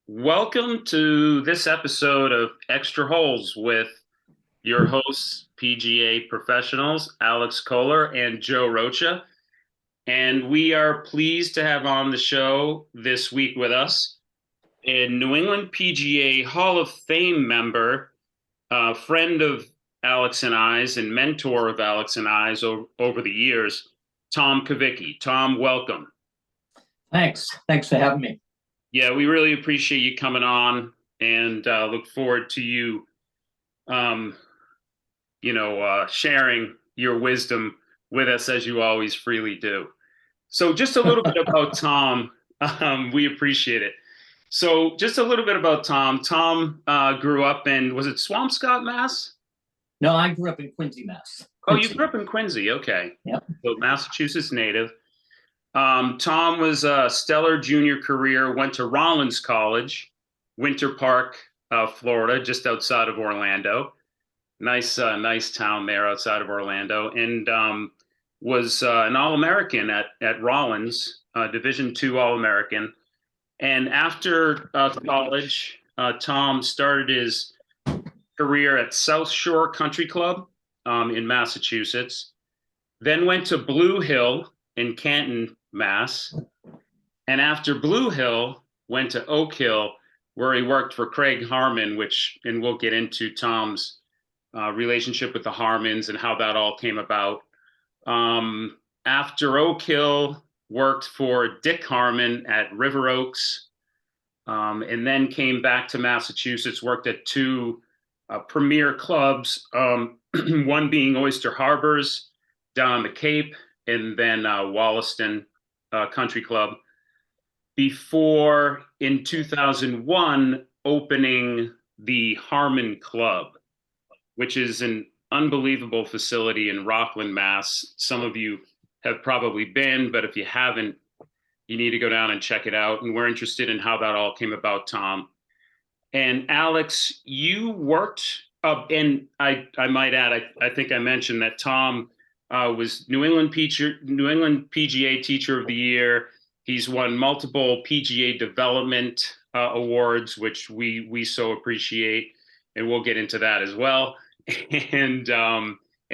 Welcome to this episode of Extra Holes with your hosts, PGA professionals, Alex Kohler and Joe Rocha. And we are pleased to have on the show this week with us a New England PGA Hall of Fame member, a friend of Alex and I's and mentor of Alex and I's over the years, Tom Cavicchi. Tom, welcome. Thanks. Thanks for having me. Yeah, we really appreciate you coming on and look forward to you, sharing your wisdom with us as you always freely do. So just a little bit about Tom. We appreciate it. So just a little bit about Tom. Tom grew up in, was it Swampscott, Mass? No, I grew up in Quincy, Mass. Oh, you grew up in Quincy. Okay. Yep. So Massachusetts native. Tom was a stellar junior career, went to Rollins College, Winter Park, Florida, just outside of Orlando. Nice town there outside of Orlando, and was an All-American at Rollins, Division II All-American. And after college, Tom started his career at South Shore Country Club in Massachusetts, then went to Blue Hill in Canton, Mass. And after Blue Hill, went to Oak Hill, where he worked for Craig Harmon, and we'll get into Tom's relationship with the Harmons and how that all came about. After Oak Hill, worked for Dick Harmon at River Oaks, and then came back to Massachusetts, worked at two premier clubs, one being Oyster Harbors down on the Cape, and then Wollaston Country Club, before in 2001 opening the Harmon Club, which is an unbelievable facility in Rockland, Mass. Some of you have probably been, but if you haven't, you need to go down and check it out. And we're interested in how that all came about, Tom. And Alex, you worked and I might add, I think I mentioned that Tom was New England PGA Teacher of the Year. He's won multiple PGA Development Awards, which we so appreciate, and we'll get into that as well. And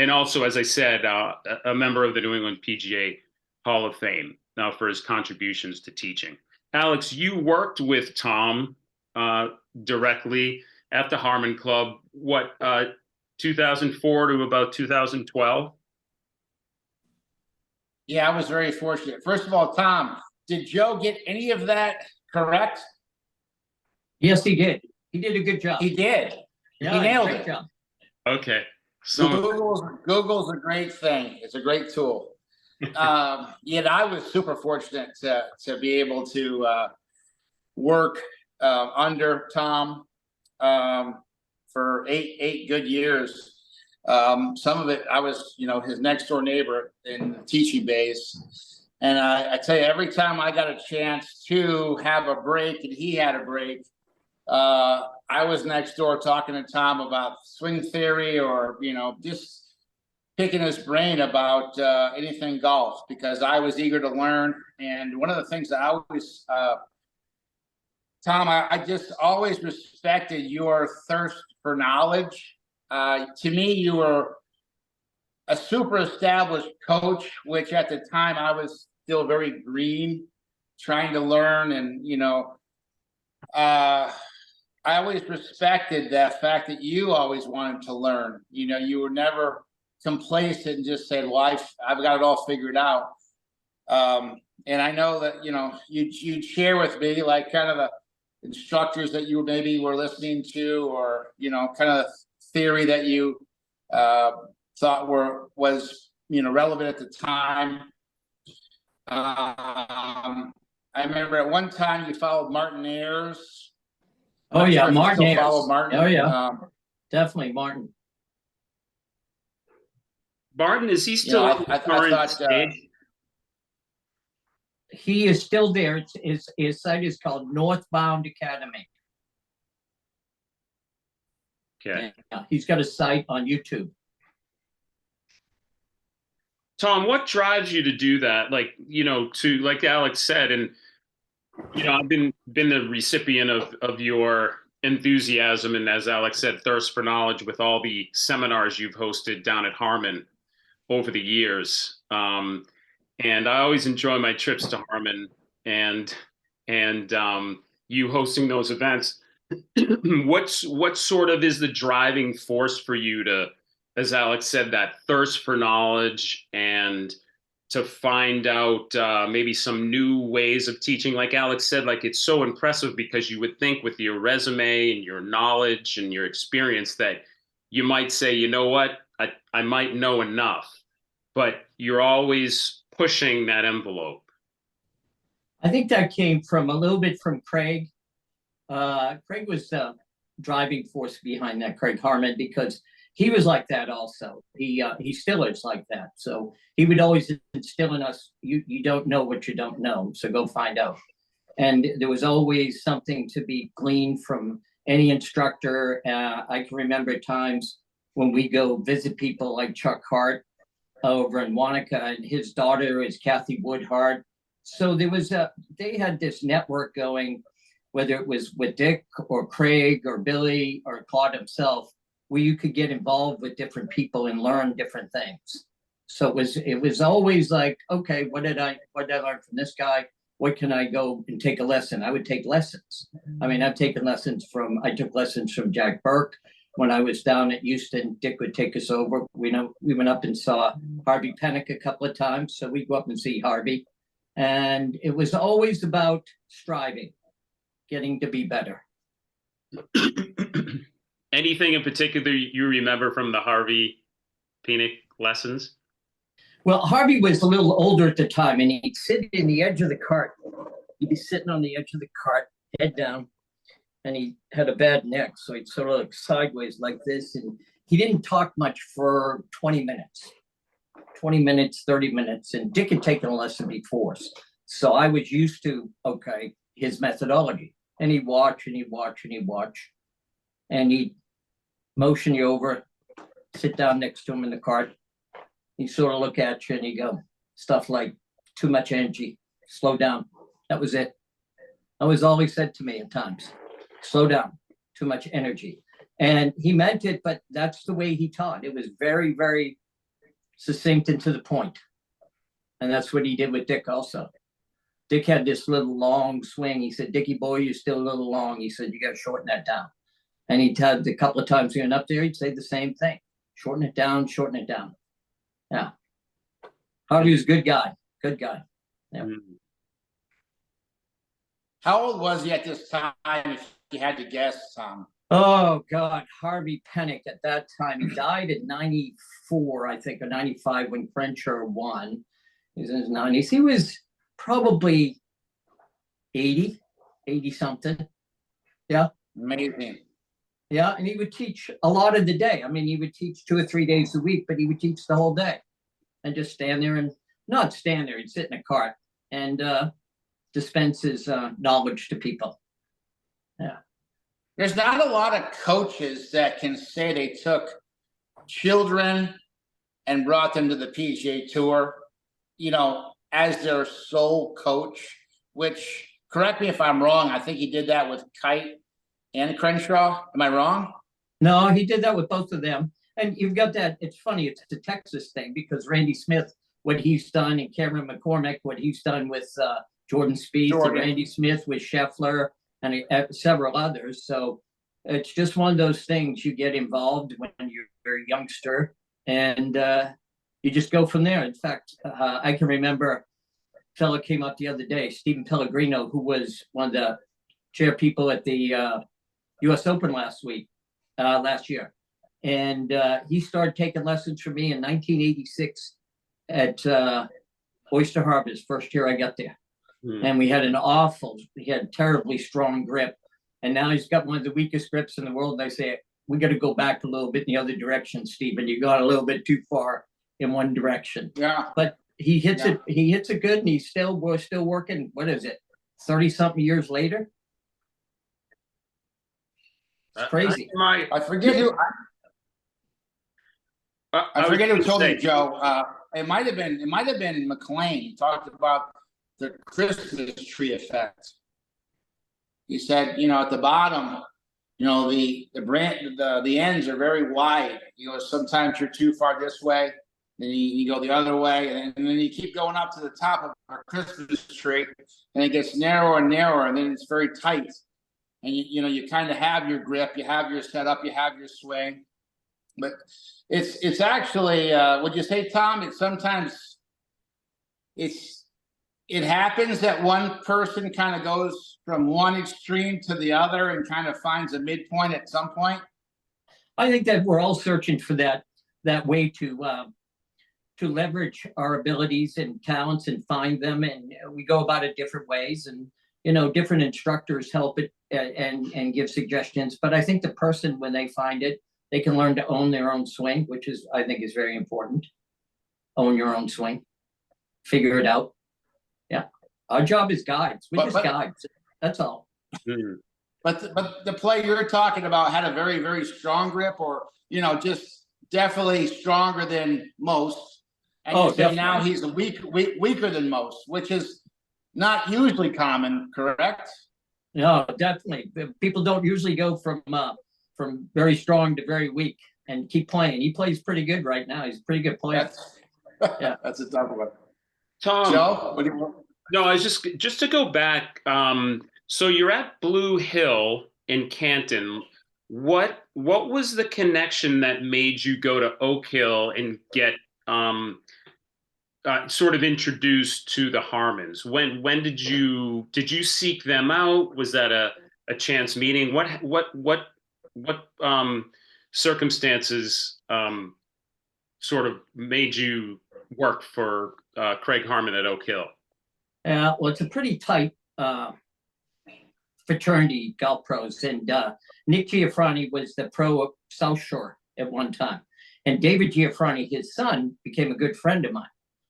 also, as I said, a member of the New England PGA Hall of Fame for his contributions to teaching. Alex, you worked with Tom directly at the Harmon Club, 2004 to about 2012? Yeah, I was very fortunate. First of all, Tom, did Joe get any of that correct? Yes, he did. He did a good job. He did. Yeah, he nailed it. Job. Okay. So Google's a great thing. It's a great tool. Yet I was super fortunate to be able to work under Tom for eight good years. Some of it I was, his next door neighbor in the teaching base. And I tell you, every time I got a chance to have a break and he had a break, I was next door talking to Tom about swing theory or, just picking his brain about anything golf, because I was eager to learn. And one of the things that I always, Tom, I just always respected your thirst for knowledge. To me, you were a super established coach, which at the time I was still very green, trying to learn. And, I always respected that fact that you always wanted to learn. You were never complacent and just said, well, I've got it all figured out. And I know that, you'd share with me like kind of the instructors that you maybe were listening to, or, kind of theory that you thought was relevant at the time. I remember at one time you followed Martin Ayers. Oh yeah, Martin Ayers. Followed Martin. Oh yeah, definitely Martin. Martin, is he still on the current stage? He is still there. His site is called Northbound Academy. Okay. Yeah, he's got a site on YouTube. Tom, what drives you to do that? Like, like Alex said, and I've been the recipient of your enthusiasm and, as Alex said, thirst for knowledge with all the seminars you've hosted down at Harmon over the years. And I always enjoy my trips to Harmon and you hosting those events. What sort of is the driving force for you to, as Alex said, that thirst for knowledge and to find out maybe some new ways of teaching? Like Alex said, like it's so impressive because you would think with your resume and your knowledge and your experience that you might say, you know what, I might know enough, but you're always pushing that envelope. I think that came from a little bit from Craig. Craig was the driving force behind that, Craig Harmon, because he was like that also. He still is like that. So he would always instill in us, you don't know what you don't know, so go find out. And there was always something to be gleaned from any instructor. I can remember times when we go visit people like Chuck Hart over in Wanaka, and his daughter is Kathy Woodhart. So they had this network going, whether it was with Dick or Craig or Billy or Claude himself, where you could get involved with different people and learn different things. So it was always like, okay, what did I learn from this guy? What can I go and take a lesson? I would take lessons. I mean, I took lessons from Jack Burke. When I was down at Houston, Dick would take us over. We went up and saw Harvey Penick a couple of times. So we'd go up and see Harvey. And it was always about striving, getting to be better. Anything in particular you remember from the Harvey Penick lessons? Well, Harvey was a little older at the time, and he'd sit in the edge of the cart. He'd be sitting on the edge of the cart, head down, and he had a bad neck, so he'd sort of like sideways like this, and he didn't talk much for 20 minutes, 30 minutes, and Dick had taken a lesson before, so I was used to, okay, his methodology, and he'd watch, and he'd watch, and he'd watch, and he'd motion you over, sit down next to him in the cart. He sort of look at you and you go, stuff like too much energy, slow down. That was it. That was all he said to me at times. Slow down, too much energy. And he meant it, but that's the way he taught. It was very, very succinct and to the point. And that's what he did with Dick also. Dick had this little long swing. He said, Dickie boy, you're still a little long. He said, you got to shorten that down. And he'd had a couple of times he went up there, he'd say the same thing. Shorten it down, shorten it down. Yeah. Harvey was a good guy. Good guy. Yeah. How old was he at this time, if you had to guess, Tom? Oh, God. Harvey Penick at that time. He died at 94, I think, or 95 when Crenshaw won. He was in his 90s. He was probably 80 something. Yeah. Amazing. Yeah, and he would teach a lot of the day. I mean, he would teach 2 or 3 days a week, but he would teach the whole day and just stand there and not stand there. He'd sit in a cart and dispense his knowledge to people. Yeah. There's not a lot of coaches that can say they took children and brought them to the PGA Tour, as their sole coach, which, correct me if I'm wrong, I think he did that with Kite and Crenshaw. Am I wrong? No, he did that with both of them. And you've got that. It's funny. It's the Texas thing because Randy Smith, what he's done, and Cameron McCormick, what he's done with Jordan Spieth, and Randy Smith with Scheffler, and several others. So it's just one of those things. You get involved when you're a youngster, and you just go from there. In fact, I can remember a fellow came up the other day, Stephen Pellegrino, who was one of the chair people at the U.S. Open last year. And he started taking lessons from me in 1986 at Oyster Harbor, his first year I got there. And he had terribly strong grip. And now he's got one of the weakest grips in the world. And I say, we got to go back a little bit in the other direction, Stephen. You got a little bit too far in one direction. Yeah. But he hits it good, and we're still working. What is it? 30-something years later? It's crazy. I forget who. I forget who told you, Joe. It might have been McLean. He talked about the Christmas tree effect. He said, you know, at the bottom, you know, the ends are very wide. You know, sometimes you're too far this way, then you go the other way, and then you keep going up to the top of a Christmas tree, and it gets narrower and narrower, and then it's very tight. And you know, you kind of have your grip, you have your setup, you have your swing, but it's actually, would you say, Tom? It's sometimes it happens that one person kind of goes from one extreme to the other and kind of finds a midpoint at some point. I think that we're all searching for that way to leverage our abilities and talents and find them, and we go about it different ways, and you know, different instructors help it and give suggestions. But I think the person, when they find it, they can learn to own their own swing, which is, I think, is very important. Own your own swing, figure it out. Yeah, our job is guides. We're just guides. That's all. But the player you're talking about had a very, very strong grip, or you know, just definitely stronger than most. And you say now he's weaker than most, which is not usually common, correct? No, definitely. People don't usually go from very strong to very weak and keep playing. He plays pretty good right now. He's a pretty good player. Yeah, that's a tough one. Tom, Joe, what do you want? No, I was just to go back. So you're at Blue Hill in Canton. What was the connection that made you go to Oak Hill and get sort of introduced to the Harmons? When did you seek them out? Was that a chance meeting? What circumstances sort of made you work for Craig Harmon at Oak Hill? Well, it's a pretty tight fraternity, golf pros, and Nick Giafrani was the pro of South Shore at one time, and David Giafrani, his son, became a good friend of mine.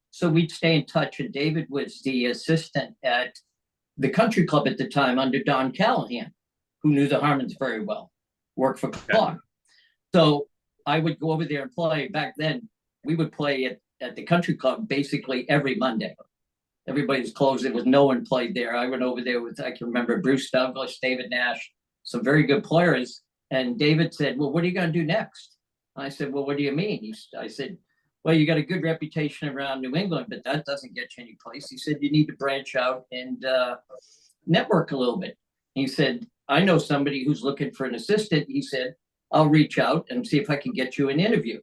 So we'd stay in touch, and David was the assistant at the country club at the time under Don Callahan, who knew the Harmons very well, worked for Claude. So I would go over there and play. Back then, we would play at the country club basically every Monday. Everybody's closed. There was no one played there. I went over there with, I can remember, Bruce Douglas, David Nash, some very good players. And David said, well, what are you going to do next? I said, well, what do you mean? I said, well, you got a good reputation around New England, but that doesn't get you any place. He said, you need to branch out and network a little bit. He said, I know somebody who's looking for an assistant. He said, I'll reach out and see if I can get you an interview.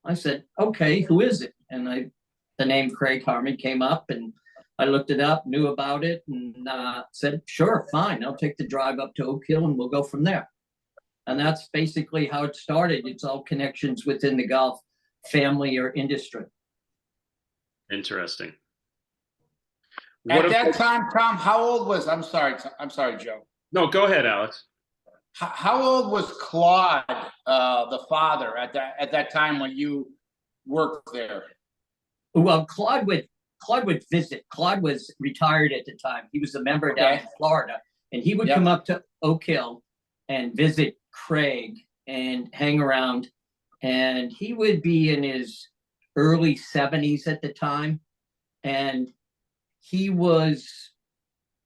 I said, okay, who is it? And the name Craig Harmon came up, and I looked it up, knew about it, and said, sure, fine. I'll take the drive up to Oak Hill and we'll go from there. And that's basically how it started. It's all connections within the golf family or industry. Interesting. At that time, Tom, how old was, I'm sorry, Joe. No, go ahead, Alex. How old was Claude, the father, at that time when you worked there? Well, Claude would visit. Claude was retired at the time. He was a member down in Florida, and he would come up to Oak Hill and visit Craig and hang around. And he would be in his early 70s at the time. And he was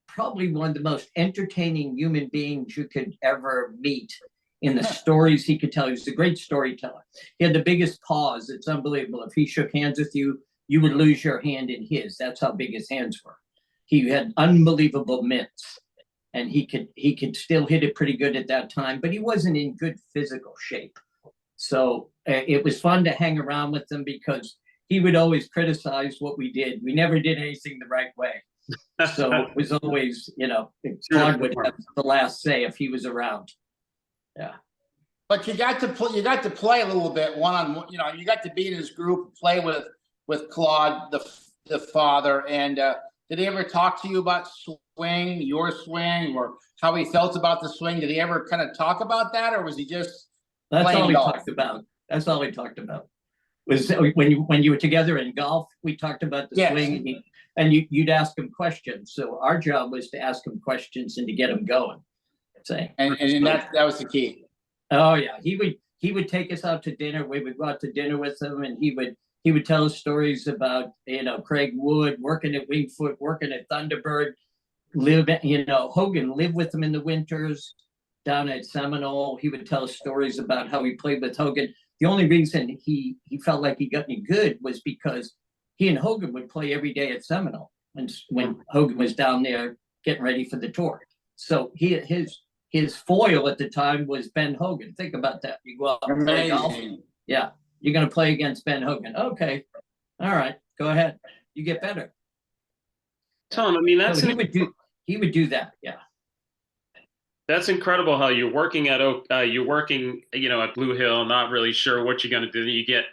probably one of the most entertaining human beings you could ever meet in the stories he could tell. He was a great storyteller. He had the biggest pause. It's unbelievable. If he shook hands with you, you would lose your hand in his. That's how big his hands were. He had unbelievable mitts, and he could still hit it pretty good at that time, but he wasn't in good physical shape. So it was fun to hang around with him because he would always criticize what we did. We never did anything the right way. So it was always, Claude would have the last say if he was around. Yeah. But you got to play a little bit one-on-one. You got to be in his group, play with Claude, the father. And did he ever talk to you about your swing, or how he felt about the swing? Did he ever kind of talk about that, or was he just That's all he talked about. That's all he talked about. Was when you were together in golf, we talked about the swing, and you'd ask him questions. So our job was to ask him questions and to get him going. And that was the key. Oh yeah, he would take us out to dinner. We would go out to dinner with him, and he would tell us stories about Craig Wood working at Wingfoot, working at Thunderbird, Hogan lived with him in the winters down at Seminole. He would tell stories about how he played with Hogan. The only reason he felt like he got any good was because he and Hogan would play every day at Seminole when Hogan was down there getting ready for the tour. So his foil at the time was Ben Hogan. Think about that. You go out and play golf. Yeah, you're going to play against Ben Hogan. Okay, all right, go ahead. You get better. Tom, I mean, so he would do that. Yeah. That's incredible how you're working at at Blue Hill, not really sure what you're going to do. You get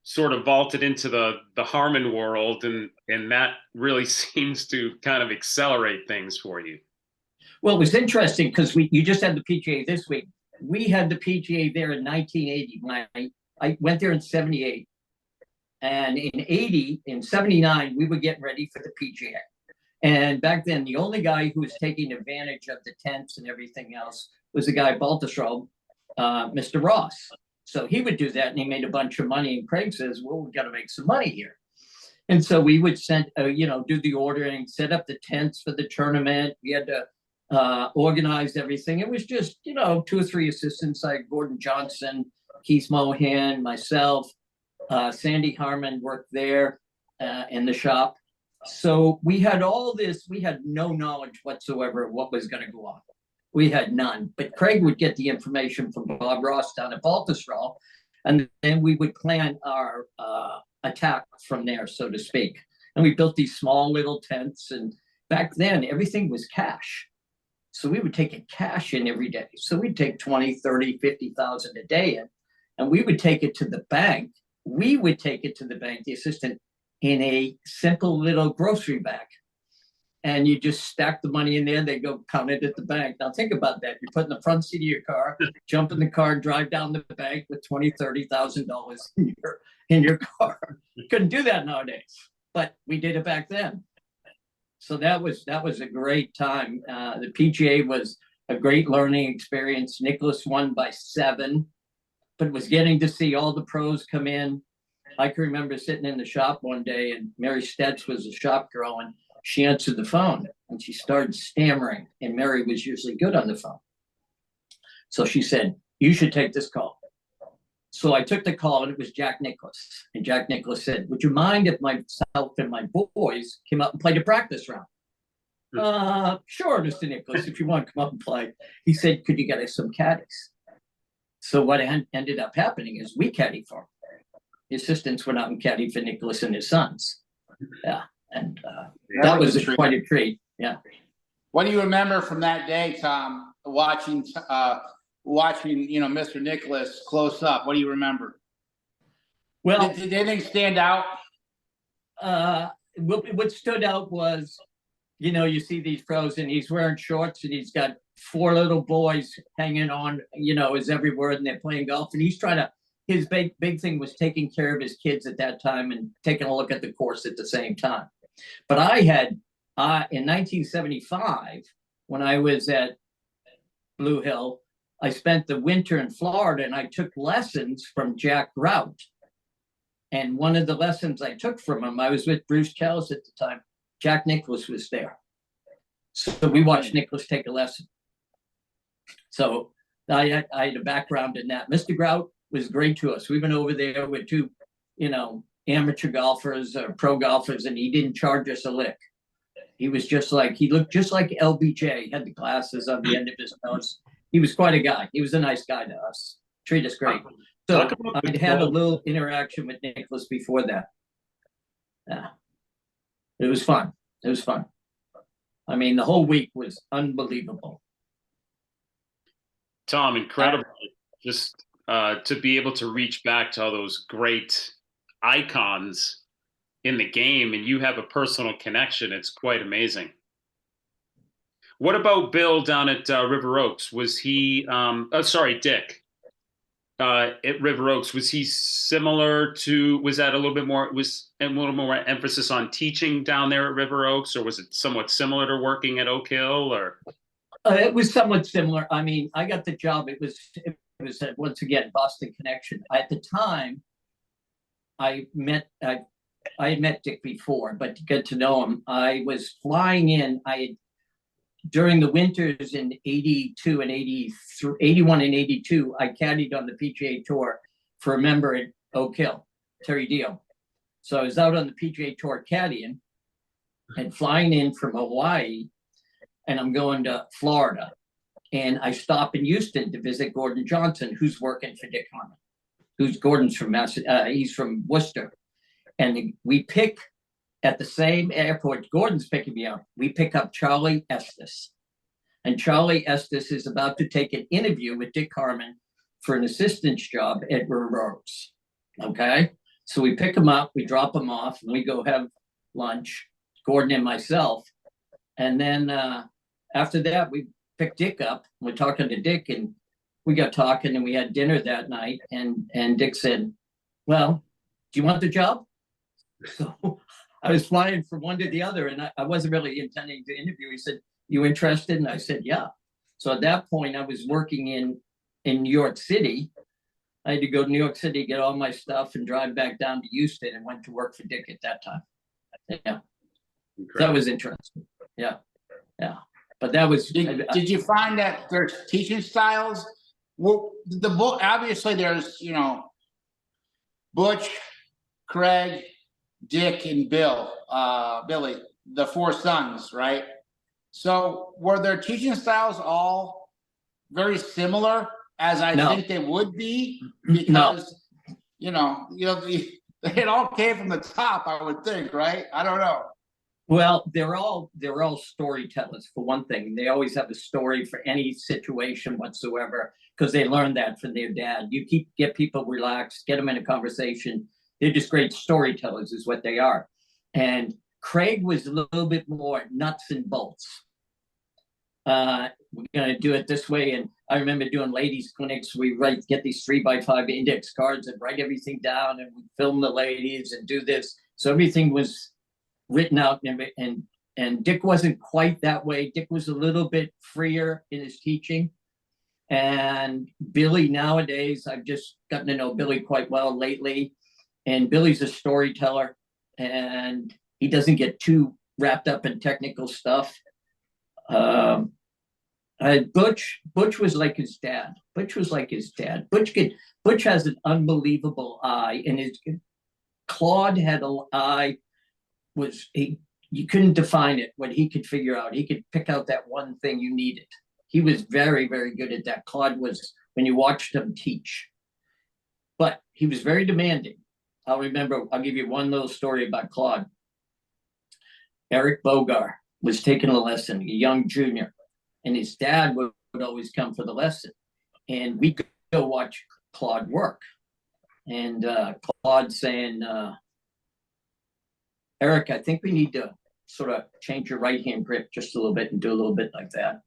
sort of vaulted into the Harmon world, and that really seems to kind of accelerate things for you. Well, it was interesting because you just had the PGA this week. We had the PGA there in 1980. I went there in 78. And in 79, we were getting ready for the PGA. And back then, the only guy who was taking advantage of the tents and everything else was the guy, Baltusrol, Mr. Ross. So he would do that, and he made a bunch of money. And Craig says, well, we got to make some money here. And so we would do the ordering, set up the tents for the tournament. We had to organize everything. It was just, 2 or 3 assistants like Gordon Johnson, Keith Mohan, myself. Sandy Harmon worked there in the shop. So we had all this, we had no knowledge whatsoever of what was going to go on. We had none, but Craig would get the information from Bob Ross down at Baltusrol, and then we would plan our attack from there, so to speak. And we built these small little tents, and back then everything was cash. So we would take a cash in every day. So we'd take 20, 30, 50,000 a day in, and we would take it to the bank. We would take it to the bank, the assistant, in a simple little grocery bag. And you just stack the money in there, they go count it at the bank. Now think about that. You put in the front seat of your car, jump in the car, drive down to the bank with $20,000, $30,000 in your car. You couldn't do that nowadays, but we did it back then. So that was a great time. The PGA was a great learning experience. Nicklaus won by 7, but was getting to see all the pros come in. I can remember sitting in the shop one day, and Mary Stetz was a shop girl, and she answered the phone and she started stammering, and Mary was usually good on the phone. So she said, you should take this call. So I took the call, and it was Jack Nicklaus. And Jack Nicklaus said, would you mind if myself and my boys came up and played a practice round? Sure, Mr. Nicklaus, if you want to come up and play. He said, could you get us some caddies? So what ended up happening is we caddied for him. The assistants went out and caddied for Nicklaus and his sons. Yeah. And that was quite a treat. Yeah. What do you remember from that day, Tom? Watching, Mr. Nicklaus close up. What do you remember? Well, did anything stand out? What stood out was, you see these pros, and he's wearing shorts, and he's got 4 little boys hanging on, his every word, and they're playing golf, and he's trying to. His big thing was taking care of his kids at that time and taking a look at the course at the same time. But I had, in 1975, when I was at Blue Hill, I spent the winter in Florida, and I took lessons from Jack Grout. And one of the lessons I took from him, I was with Bruce Kells at the time. Jack Nicklaus was there. So we watched Nicklaus take a lesson. So I had a background in that. Mr. Grout was great to us. We went over there with 2, amateur golfers or pro golfers, and he didn't charge us a lick. He looked just like LBJ, had the glasses on the end of his nose. He was quite a guy. He was a nice guy to us. Treated us great. So I'd had a little interaction with Nicklaus before that. Yeah. It was fun. I mean, the whole week was unbelievable. Tom, incredible. Just to be able to reach back to all those great icons in the game, and you have a personal connection. It's quite amazing. What about Bill down at River Oaks? Was he, Dick at River Oaks, was he similar to, was a little more emphasis on teaching down there at River Oaks, or was it somewhat similar to working at Oak Hill, or? It was somewhat similar. I mean, I got the job. It was once again, Boston connection. At the time, I had met Dick before, but to get to know him, I was flying in. I during the winters in 82 and 83, 81 and 82, I caddied on the PGA Tour for a member at Oak Hill, Terry Dio. So I was out on the PGA Tour caddying and flying in from Hawaii, and I'm going to Florida. And I stop in Houston to visit Gordon Johnson, who's working for Dick Harmon, Gordon's from he's from Worcester. And we pick at the same airport, Gordon's picking me up. We pick up Charlie Estes. And Charlie Estes is about to take an interview with Dick Harmon for an assistant's job at Rose. Okay? So we pick him up, we drop him off, and we go have lunch, Gordon and myself. And then after that, we pick Dick up. We're talking to Dick, and we got talking, and we had dinner that night. And Dick said, well, do you want the job? So I was flying from one to the other, and I wasn't really intending to interview. He said, you interested? And I said, yeah. So at that point, I was working in New York City. I had to go to New York City, get all my stuff, and drive back down to Houston, and went to work for Dick at that time. Yeah. Incredible. That was interesting. Yeah. Yeah. But that was. Did you find that there's teaching styles? Well, the book, obviously there's, you know, Butch, Craig, Dick, and Billy, the four sons, right? So were their teaching styles all very similar, as I think they would be? Because, you know, it all came from the top, I would think, right? I don't know. Well, they're all storytellers, for one thing. They always have a story for any situation whatsoever, because they learned that from their dad. You get people relaxed, get them in a conversation. They're just great storytellers is what they are. And Craig was a little bit more nuts and bolts. We're going to do it this way. And I remember doing ladies clinics. We get these 3x5 index cards and write everything down, and we film the ladies and do this. So everything was written out, and Dick wasn't quite that way. Dick was a little bit freer in his teaching. And Billy, nowadays, I've just gotten to know Billy quite well lately. And Billy's a storyteller, and he doesn't get too wrapped up in technical stuff. Butch was like his dad. Butch has an unbelievable eye, and Claude had an eye. You couldn't define it. What he could figure out, he could pick out that one thing you needed. He was very, very good at that. Claude was, when you watched him teach, but he was very demanding. I'll give you one little story about Claude. Eric Bogar was taking a lesson, a young junior, and his dad would always come for the lesson. And we go watch Claude work. And Claude saying, Eric, I think we need to sort of change your right hand grip just a little bit and do a little bit like that.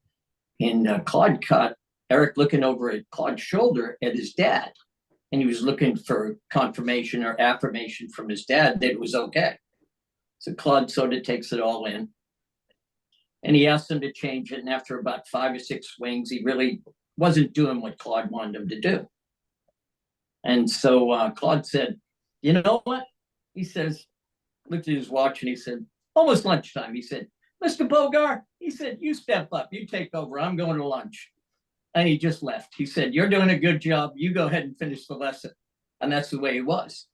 And Claude caught Eric looking over at Claude's shoulder at his dad. And he was looking for confirmation or affirmation from his dad that it was okay. So Claude sort of takes it all in. And he asked him to change it. And after about 5 or 6 swings, he really wasn't doing what Claude wanted him to do. And so Claude said, you know what? He says, looked at his watch and he said, almost lunchtime. He said, Mr. Bogar, he said, you step up, you take over. I'm going to lunch. And he just left. He said, you're doing a good job. You go ahead and finish the lesson. And that's the way it was.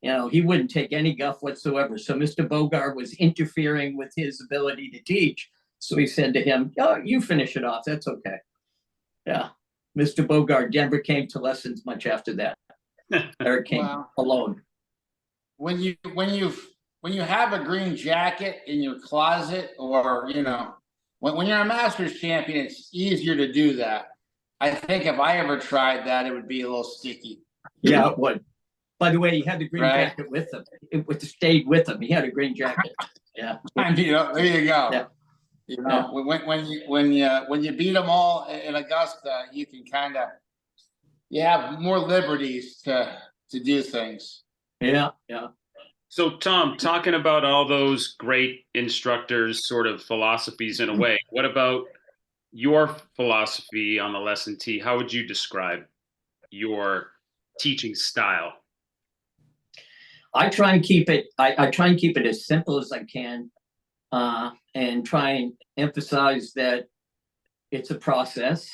You know, he wouldn't take any guff whatsoever. So Mr. Bogar was interfering with his ability to teach. So he said to him, oh, you finish it off. That's okay. Yeah. Mr. Bogar never came to lessons much after that. Eric came alone. When you have a green jacket in your closet, or, you know, when you're a Masters champion, it's easier to do that. I think if I ever tried that, it would be a little sticky. Yeah, it would. By the way, he had the green jacket with him. It stayed with him. He had a green jacket. Yeah. And, you know, there you go. Yeah. You know, when you beat them all in Augusta, you can kind of, you have more liberties to do things. Yeah, yeah. So, Tom, talking about all those great instructors' sort of philosophies in a way, what about your philosophy on the lesson tee? How would you describe your teaching style? I try and keep it. I try and keep it as simple as I can, and try and emphasize that it's a process.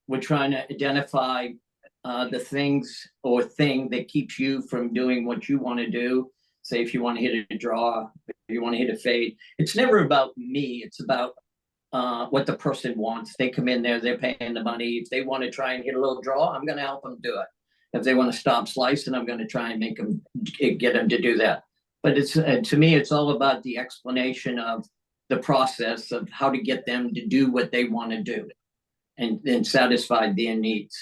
We're trying to identify the things or thing that keeps you from doing what you want to do. Say if you want to hit a draw, if you want to hit a fade. It's never about me. It's about what the person wants. They come in there, they're paying the money. If they want to try and hit a little draw, I'm going to help them do it. If they want to stop slicing, I'm going to try and get them to do that. But it's to me, it's all about the explanation of the process of how to get them to do what they want to do and satisfy their needs.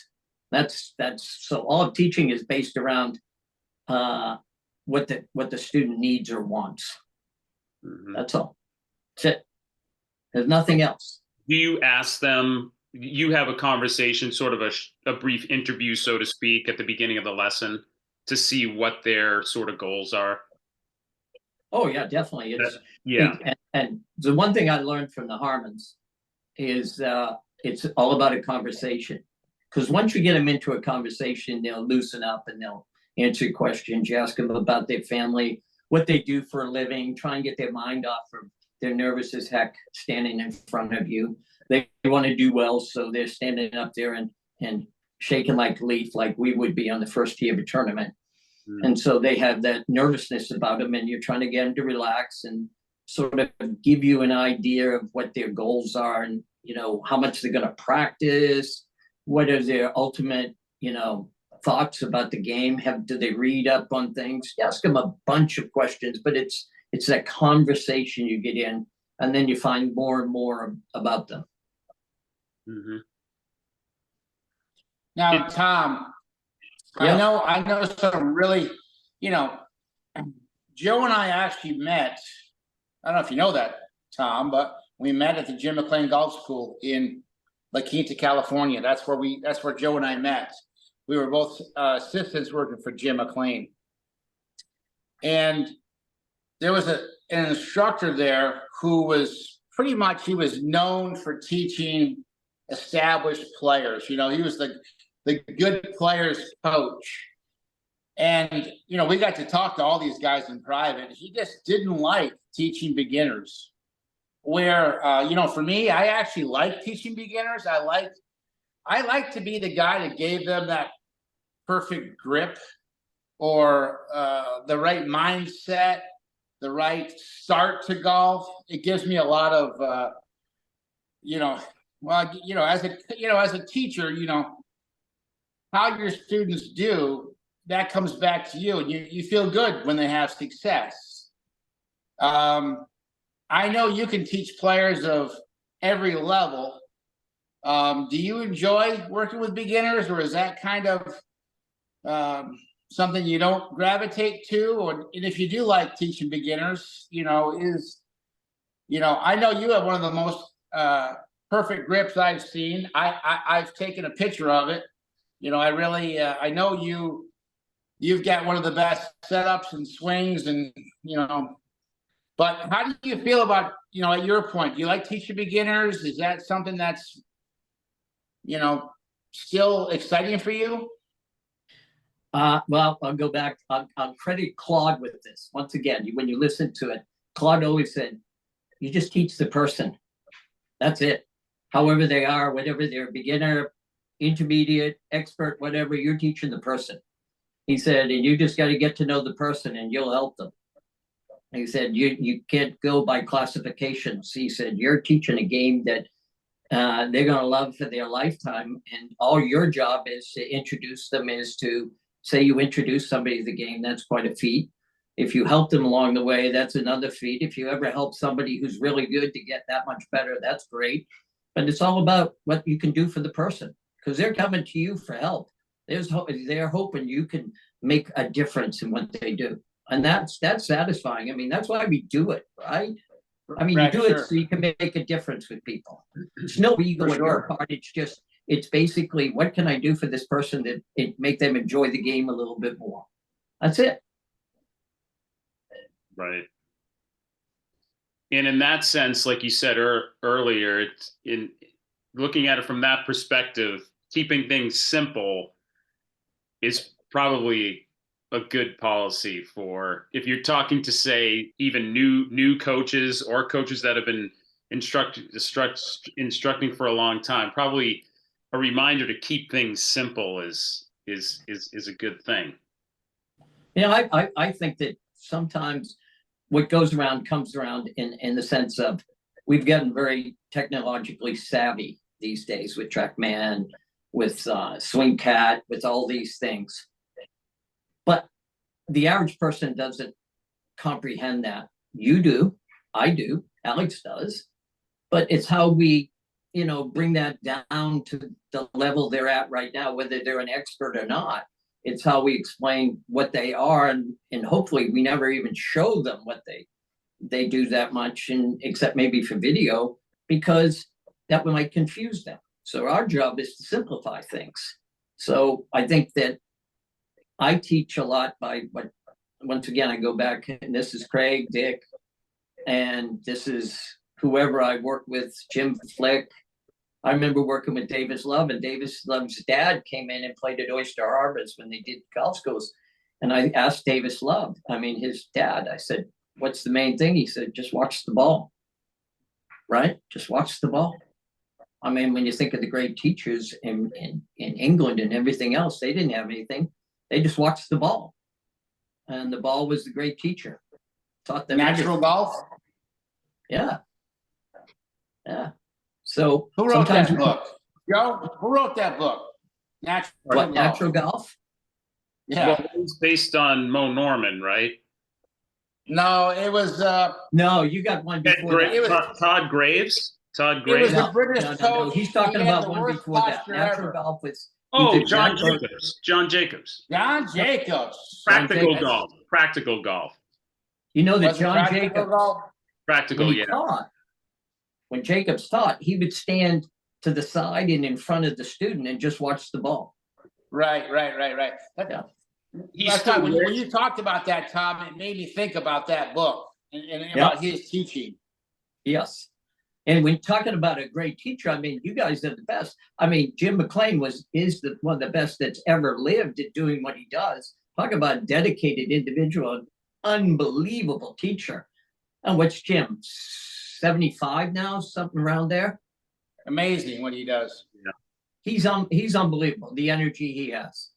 That's so all of teaching is based around what the student needs or wants. Mhm. That's all. That's it. There's nothing else. Do you ask them, you have a conversation, sort of a brief interview, so to speak, at the beginning of the lesson to see what their sort of goals are? Oh yeah, definitely. Yeah. And the one thing I learned from the Harmons is it's all about a conversation. Because once you get them into a conversation, they'll loosen up and they'll answer questions. You ask them about their family, what they do for a living, try and get their mind off of they're nervous as heck standing in front of you. They want to do well, so they're standing up there and shaking like a leaf, like we would be on the first tee of a tournament. Mm. And so they have that nervousness about them, and you're trying to get them to relax and sort of give you an idea of what their goals are and, you know, how much they're going to practice, what are their ultimate, you know, thoughts about the game. Do they read up on things? You ask them a bunch of questions, but it's that conversation you get in, and then you find more and more about them. Mm-hmm. Now, Tom, yeah. I know some really, you know, Joe and I actually met. I don't know if you know that, Tom, but we met at the Jim McLean Golf School in La Quinta, California. That's where Joe and I met. We were both assistants working for Jim McLean, and there was an instructor there who was pretty much, he was known for teaching established players. You know, he was the good players coach. And, you know, we got to talk to all these guys in private. He just didn't like teaching beginners. Where, you know, for me, I actually like teaching beginners. I like to be the guy that gave them that perfect grip or the right mindset, the right start to golf. It gives me a lot of, you know, well, you know, as a teacher, you know, how your students do, that comes back to you, and you feel good when they have success. I know you can teach players of every level. Do you enjoy working with beginners, or is that kind of something you don't gravitate to? Or, and if you do like teaching beginners, you know, I know you have one of the most perfect grips I've seen. I've taken a picture of it. You know, I really, I know you've got one of the best setups and swings, and, you know, but how do you feel about, you know, at your point, do you like teaching beginners? Is that something that's, you know, still exciting for you? Well, I'll go back. I'll credit Claude with this. Once again, when you listen to it, Claude always said, you just teach the person. That's it. However they are, whatever they're, beginner, intermediate, expert, whatever, you're teaching the person. He said, and you just got to get to know the person and you'll help them. He said, you can't go by classifications. He said, you're teaching a game that they're going to love for their lifetime. And all your job is to introduce them, is to say you introduce somebody to the game. That's quite a feat. If you help them along the way, that's another feat. If you ever help somebody who's really good to get that much better, that's great. But it's all about what you can do for the person, because they're coming to you for help. They're hoping you can make a difference in what they do. And that's satisfying. I mean, that's why we do it, right? I mean, Right, you do sure. it so you can make a difference with people. It's no ego on your part. It's basically, what can I do for this person that make them enjoy the game a little bit more? That's it. Right. And in that sense, like you said earlier, it's in looking at it from that perspective, keeping things simple is probably a good policy for if you're talking to, say, even new coaches or coaches that have been instructing for a long time. Probably a reminder to keep things simple is a good thing. Yeah, I think that sometimes what goes around comes around in the sense of we've gotten very technologically savvy these days with TrackMan, with Swing Cat, with all these things. But the average person doesn't comprehend that. You do, I do, Alex does. But it's how we, bring that down to the level they're at right now, whether they're an expert or not. It's how we explain what they are, and hopefully we never even show them what they do that much, and except maybe for video, because that might confuse them. So our job is to simplify things. So I think that I teach a lot by what, once again, I go back, and this is Craig, Dick, and this is whoever I work with, Jim Flick. I remember working with Davis Love, and Davis Love's dad came in and played at Oyster Harbors when they did golf schools. And I asked Davis Love, his dad, I said, what's the main thing? He said, just watch the ball, right? Just watch the ball. When you think of the great teachers in England and everything else, they didn't have anything. They just watched the ball. And the ball was the great teacher. Taught them Natural golf? Yeah. Yeah. So who wrote that book? Joe? Who wrote that book? Natural golf? Yeah. Well, it was based on Mo Norman, right? No, it was no, you got one before that. It was Todd Graves. Todd it was Graves. the British coach. No. He's talking He had about the one worst before that. posture Natural ever. golf with John Jacobs. John Jacobs. John Jacobs. Practical golf. Practical golf. You know that Was it John practical Jacobs, golf? Practical, when he yeah. taught, when Jacobs taught, he would stand to the side and in front of the student and just watch the ball. Right. Yeah. That's why when you talked about that, Tom, it made me think about that book and about his teaching. Yes. And when talking about a great teacher, you guys are the best. Jim McLean is one of the best that's ever lived at doing what he does. Talk about a dedicated individual, unbelievable teacher. And what's Jim, 75 now, something around there? Amazing what he does. Yeah. He's unbelievable. The energy he has.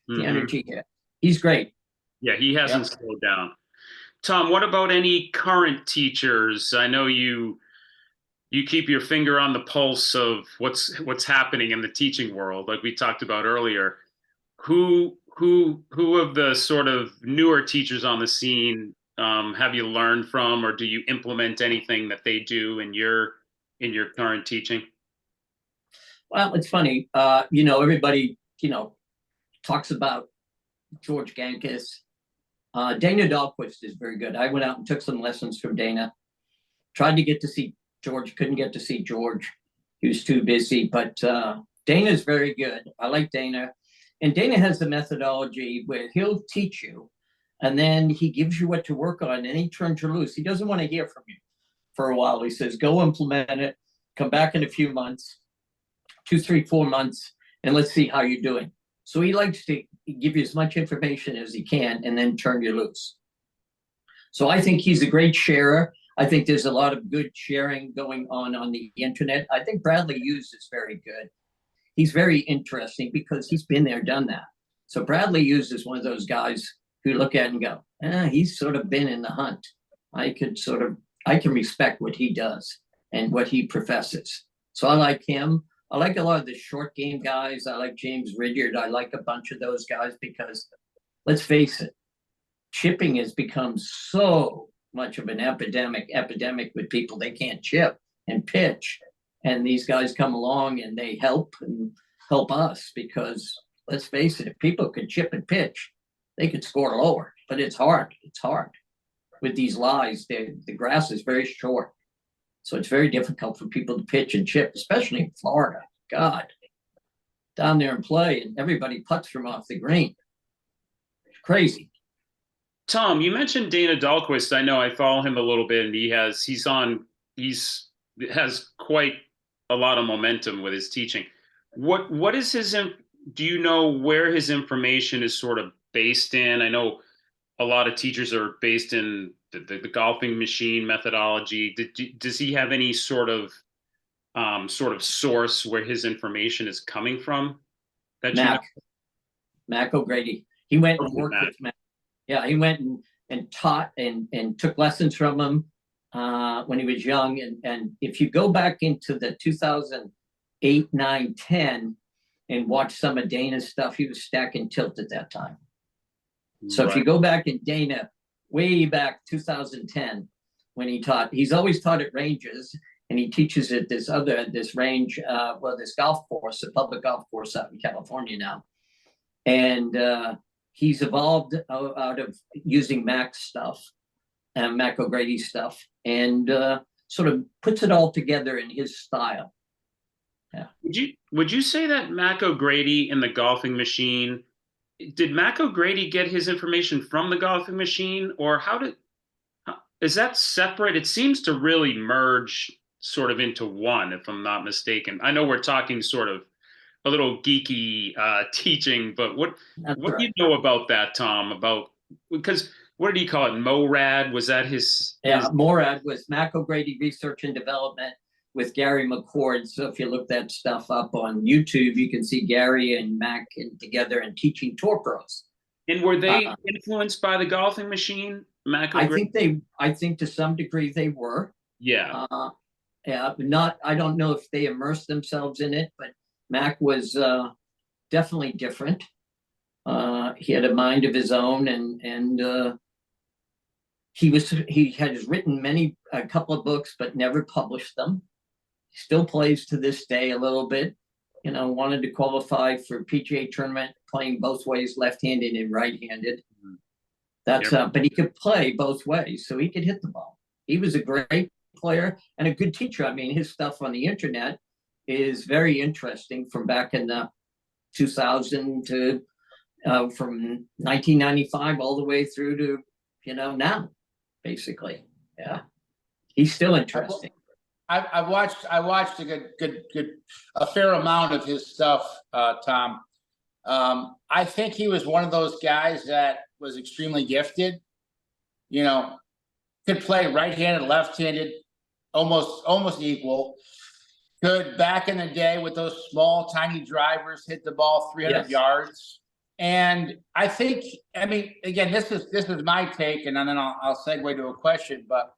Mm-hmm. The energy here. He's great. Yeah, he hasn't slowed down. Tom, what about any current teachers? I know you keep your finger on the pulse of what's happening in the teaching world, like we talked about earlier. Who of the sort of newer teachers on the scene have you learned from, or do you implement anything that they do in your current teaching? Well, it's funny. Everybody, talks about George Gankis. Dana Dahlquist is very good. I went out and took some lessons from Dana. Tried to get to see George, couldn't get to see George. He was too busy, but Dana's very good. I like Dana. And Dana has the methodology where he'll teach you, and then he gives you what to work on, and he turns you loose. He doesn't want to hear from you for a while. He says, go implement it, come back in a few months, 2, 3, 4 months, and let's see how you're doing. So he likes to give you as much information as he can and then turn you loose. So I think he's a great sharer. I think there's a lot of good sharing going on the internet. I think Bradley Hughes is very good. He's very interesting because he's been there, done that. So Bradley Hughes is one of those guys who look at and go, he's sort of been in the hunt. I can respect what he does and what he professes. So I like him. I like a lot of the short game guys. I like James Ridyard. I like a bunch of those guys because, let's face it, chipping has become so much of an epidemic with people. They can't chip and pitch. And these guys come along and they help us because, let's face it, if people could chip and pitch, they could score lower. But it's hard. It's hard. With these lies, the grass is very short. So it's very difficult for people to pitch and chip, especially in Florida. God, down there and play, and everybody putts from off the green. It's crazy. Tom, you mentioned Dana Dahlquist. I know I follow him a little bit, and he has quite a lot of momentum with his teaching. What is his? Do you know where his information is sort of based in? I know a lot of teachers are based in the golfing machine methodology? Does he have any sort of source where his information is coming from? That you know? Mac O'Grady. He went and Okay, worked Mac. with Mac. Yeah, he went and taught and took lessons from him when he was young. And if you go back into the 2008, 9, 10 and watch some of Dana's stuff, he was stacking tilt at that time. So if you go back in Dana, way back 2010, when he taught, he's always taught at ranges, and he teaches at this range, this golf course, a public golf course out in California now. And he's evolved out of using Mac's stuff and Mac O'Grady stuff, and sort of puts it all together in his style. Yeah. Would you say that Mac O'Grady and the golfing machine, did Mac O'Grady get his information from the golfing machine, or is that separate? It seems to really merge sort of into one, if I'm not mistaken. I know we're talking sort of a little geeky teaching, but what do you know about that, Tom? Because what did he call it? MORAD? Was that his? Yeah, MORAD was Mac O'Grady Research and Development with Gary McCord. So if you look that stuff up on YouTube, you can see Gary and Mac together and teaching tour pros. And were they influenced by the golfing machine, Mac O'Grady? I think to some degree they were. Yeah. Yeah, but I don't know if they immersed themselves in it, but Mac was definitely different. He had a mind of his own, and he has written a couple of books, but never published them. He still plays to this day a little bit. Wanted to qualify for PGA tournament, playing both ways, left-handed and right-handed. But he could play both ways, so he could hit the ball. He was a great player and a good teacher. I mean, his stuff on the internet is very interesting from back in the 2000 to from 1995 all the way through to now, basically. Yeah, he's still interesting. I watched a fair amount of his stuff, Tom. I think he was one of those guys that was extremely gifted. Could play right-handed, left-handed, almost equal. Could, back in the day with those small, tiny drivers, hit the ball 300 yards. And I think, again, this is my take, and then I'll segue to a question. But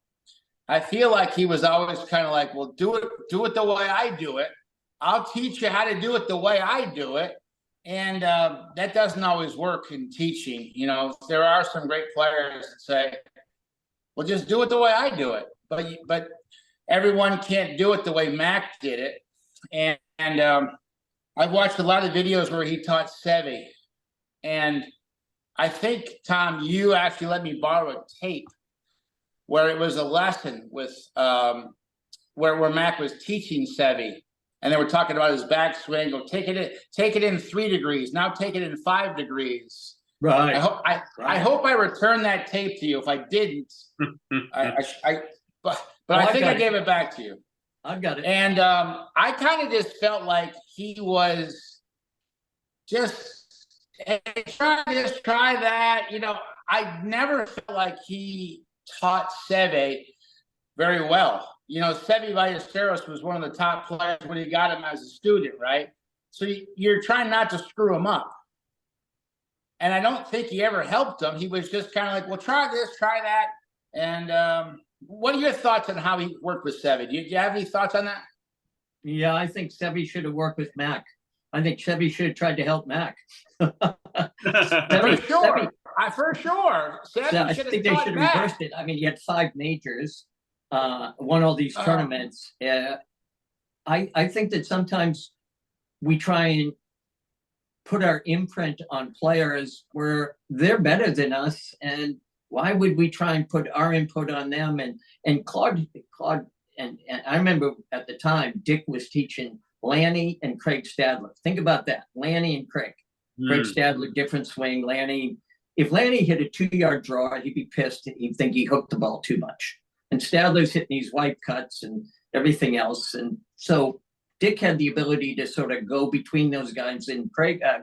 I feel like he was always kind of like, well, do it the way I do it. I'll teach you how to do it the way I do it. And that doesn't always work in teaching. There are some great players that say, well, just do it the way I do it. But everyone can't do it the way Mac did it. And I've watched a lot of videos where he taught Seve. And I think, Tom, you actually let me borrow a tape where it was a lesson with where Mac was teaching Seve. And they were talking about his backswing. Go take it in 3 degrees. Now take it in 5 degrees. Right. I hope I returned that tape to you. If I didn't, I think I gave it back to you. I've got it. And I kind of just felt like he was just, hey, try this, try that. I never felt like he taught Seve very well. Seve Ballesteros was one of the top players when he got him as a student, right? So you're trying not to screw him up. And I don't think he ever helped him. He was just kind of like, well, try this, try that. And what are your thoughts on how he worked with Seve? Do you have any thoughts on that? Yeah, I think Seve should have worked with Mac. I think Seve should have tried to help Mac. For sure. For sure. I think they should have reversed it. I mean, he had 5 majors, won all these tournaments. I think that sometimes we try and put our imprint on players where they're better than us, and why would we try and put our input on them? And Claude, and I remember at the time Dick was teaching Lanny and Craig Stadler. Think about that, Lanny and Craig. Craig Stadler, different swing. Lanny, if Lanny hit a 2-yard draw, he'd be pissed. He'd think he hooked the ball too much. And Stadler's hitting these wipe cuts and everything else. And so Dick had the ability to sort of go between those guys. And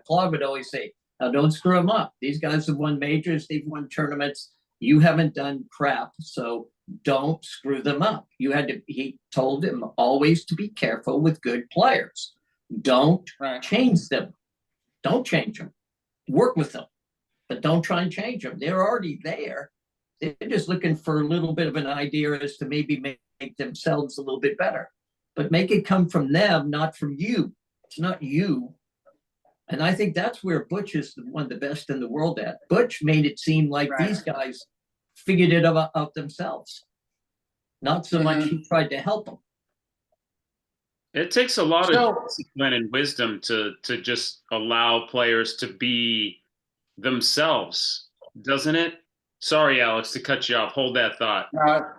Claude would always say, now don't screw them up. These guys have won majors. They've won tournaments. you haven't done crap, so don't screw them up. He told him always to be careful with good players. Don't change them. Don't change them. Work with them, but don't try and change them. They're already there. They're just looking for a little bit of an idea as to maybe make themselves a little bit better. But make it come from them, not from you. It's not you. And I think that's where Butch is one of the best in the world at. Butch made it seem like these guys figured it out themselves. Not so much he tried to help them. It takes a lot of discipline and wisdom to just allow players to be themselves, doesn't it? Sorry, Alex, to cut you off. Hold that thought.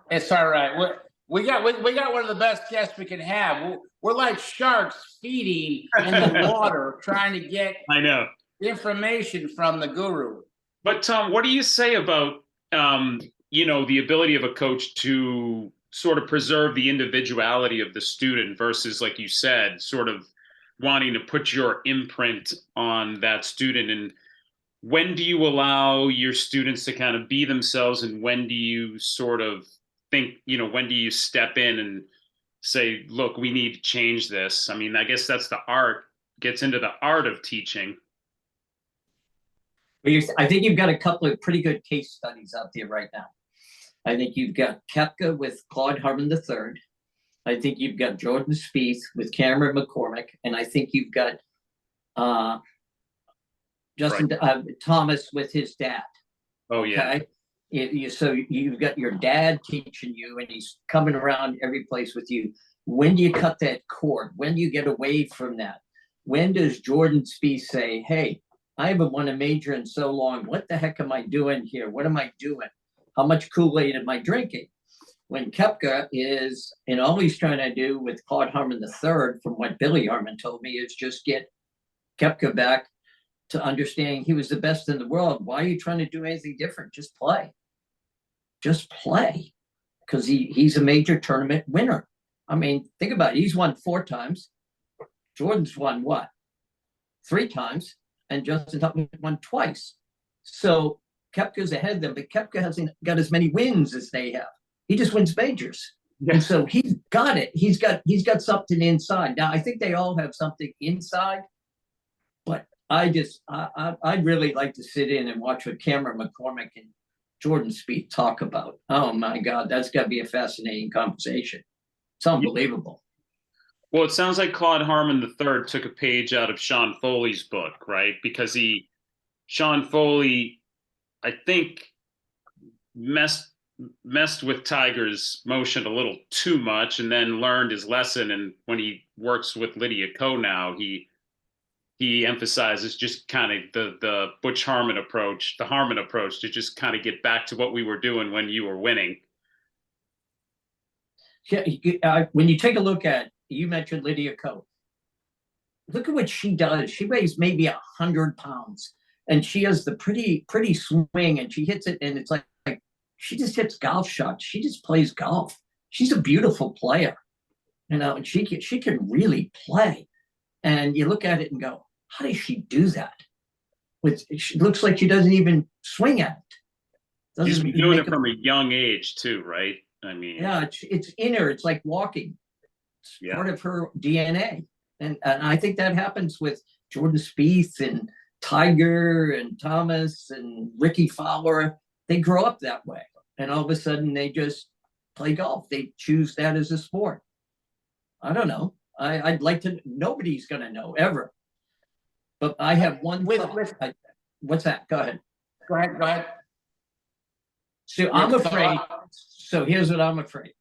It's all right. We got one of the best guests we can have. We're like sharks feeding in the water, trying to get information from the guru. But Tom, what do you say about the ability of a coach to sort of preserve the individuality of the student versus, like you said, sort of wanting to put your imprint on that student? And when do you allow your students to kind of be themselves, and when do you sort of think, when do you step in and say, look, we need to change this? I mean, I guess that's the art, gets into the art of teaching. I think you've got a couple of pretty good case studies out there right now. I think you've got NEPGA with Claude Harmon III. I think you've got Jordan Spieth with Cameron McCormick. And I think you've got Justin Thomas with his dad. Oh, yeah. Okay? So you've got your dad teaching you, and he's coming around every place with you. When do you cut that cord? When do you get away from that? When does Jordan Spieth say, hey, I haven't won a major in so long. What the heck am I doing here? What am I doing? How much Kool-Aid am I drinking? When NEPGA is, and all he's trying to do with Claude Harmon III, from what Billy Harmon told me, is just get NEPGA back to understanding he was the best in the world. Why are you trying to do anything different? Just play. Just play. Because he's a major tournament winner. I mean, think about it. He's won 4 times. Jordan's won what? 3 times. And Justin Thomas won twice. So Koepka's ahead of them, but Koepka hasn't got as many wins as they have. He just wins majors. Yeah. And so he's got it. He's got something inside. Now, I think they all have something inside, but I'd really like to sit in and watch what Cameron McCormick and Jordan Spieth talk about. Oh my God, that's got to be a fascinating conversation. It's unbelievable. Well, it sounds like Claude Harmon III took a page out of Sean Foley's book, right? Because Sean Foley, I think, messed with Tiger's motion a little too much, and then learned his lesson. And when he works with Lydia Ko now, he emphasizes just kind of the Butch Harmon approach, the Harmon approach, to just kind of get back to what we were doing when you were winning. Yeah, when you take a look at, you mentioned Lydia Ko. Look at what she does. She weighs maybe 100 pounds, and she has the pretty swing, and she hits it, and it's like she just hits golf shots. She just plays golf. She's a beautiful player, and she can really play. And you look at it and go, how does she do that? It looks like she doesn't even swing at it. She's been doing it from a young age too, right? I mean, yeah, it's in her. It's like walking. It's part of her DNA. And I think that happens with Jordan Spieth and Tiger and Thomas and Ricky Fowler. They grow up that way. And all of a sudden they just play golf. They choose that as a sport. I don't know. I'd like to, nobody's going to know ever. But I have one. What's that? Go ahead. Go ahead. So I'm afraid. So here's what I'm afraid.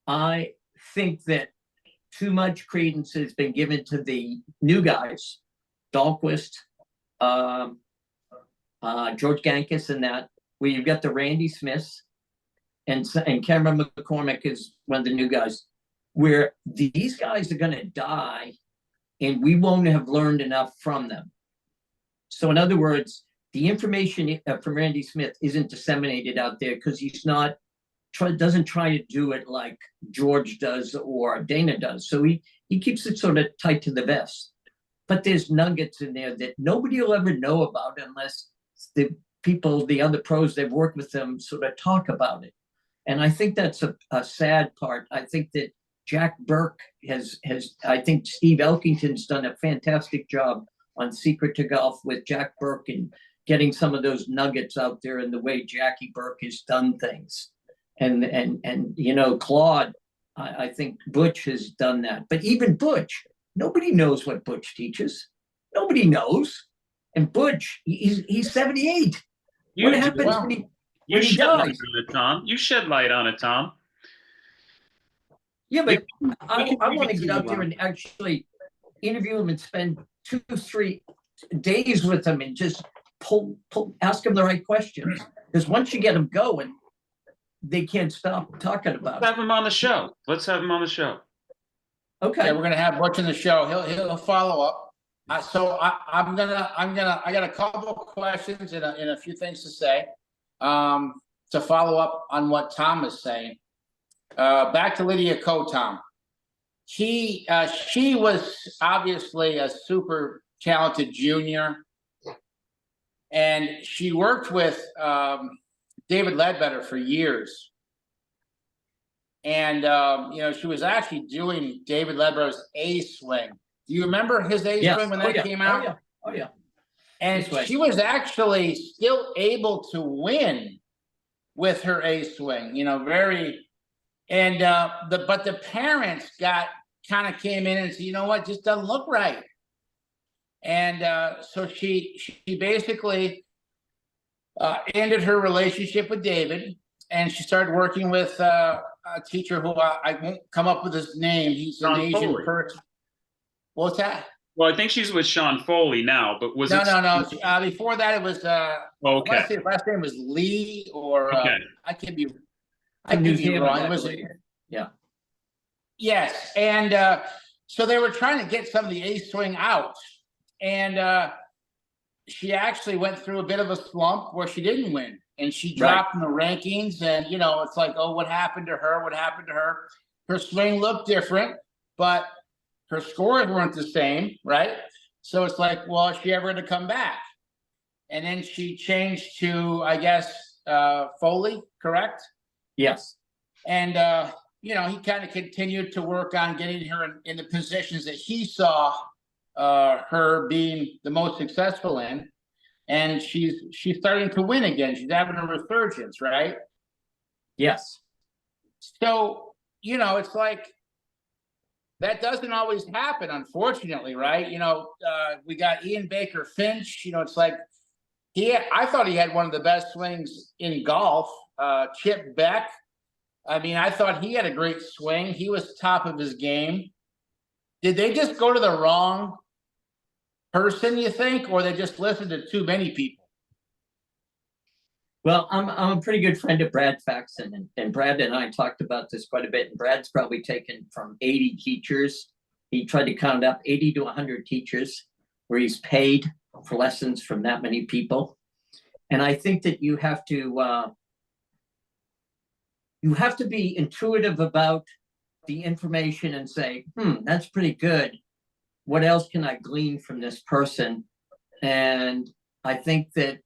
I think that too much credence has been given to the new guys, Dahlquist, George Gankas, and that, where you've got the Randy Smiths, and Cameron McCormick is one of the new guys, where these guys are going to die, and we won't have learned enough from them. So in other words, the information from Randy Smith isn't disseminated out there because he's not doesn't try to do it like George does or Dana does. So he keeps it sort of tight to the vest. But there's nuggets in there that nobody will ever know about unless the people, the other pros they've worked with them, sort of talk about it. And I think that's a sad part. I think that Jack Burke has, I think Steve Elkington's done a fantastic job on Secret to Golf with Jack Burke and getting some of those nuggets out there in the way Jackie Burke has done things. And you know, Claude, I think Butch has done that. But even Butch, nobody knows what Butch teaches. Nobody knows. And Butch, he's 78. What happens when he shed light dies? on it, Tom. You shed light on it, Tom. Yeah, but I can want to give it get to out you, there and actually interview him and spend 2-3 days with him and just ask him the right questions. Because once you get them going, they can't stop talking about Let's have it. him on the show. Let's have him on the show. Okay. Yeah, we're gonna have Butch in the show. He'll follow up. So I got a couple of questions and a few things to say, to follow up on what Tom is saying. Back to Lydia Ko, Tom. She was obviously a super talented junior, and she worked with David Ledbetter for years. And you know, she was actually doing David Ledbetter's A swing. Do you remember his A swing when that came out? Oh yeah. And she was actually still able to win with her A swing, you know, but the parents kind of came in and said, you know what, just doesn't look right. And so she basically ended her relationship with David, and she started working with a teacher who I won't come up with his name. He's an Asian person. What's that? Well, I think she's with Sean Foley now, but was no. Before that, it was okay. Last name was Lee, or Okay. I could be wrong. It was yeah. Yes, and so they were trying to get some of the A swing out, and she actually went through a bit of a slump where she didn't win, and she dropped in the rankings. And you know, it's like, oh, what happened to her? What happened to her? Her swing looked different, but her scores weren't the same, right? So it's like, well, is she ever going to come back? And then she changed to, I guess, Foley, correct? Yes. And you know, he kind of continued to work on getting her in the positions that he saw her being the most successful in. And she's starting to win again. She's having a resurgence, right? Yes. So, you know, it's like, that doesn't always happen, unfortunately, right? You know, we got Ian Baker Finch. You know, it's like I thought he had one of the best swings in golf. Chip Beck. I mean, I thought he had a great swing. He was top of his game. Did they just go to the wrong person, you think, or they just listened to too many people? Well, I'm a pretty good friend of Brad Faxon, and Brad and I talked about this quite a bit. And Brad's probably taken from 80 teachers. He tried to count up 80 to 100 teachers where he's paid for lessons from that many people. And I think that you have to be intuitive about the information and say, that's pretty good. What else can I glean from this person? And I think that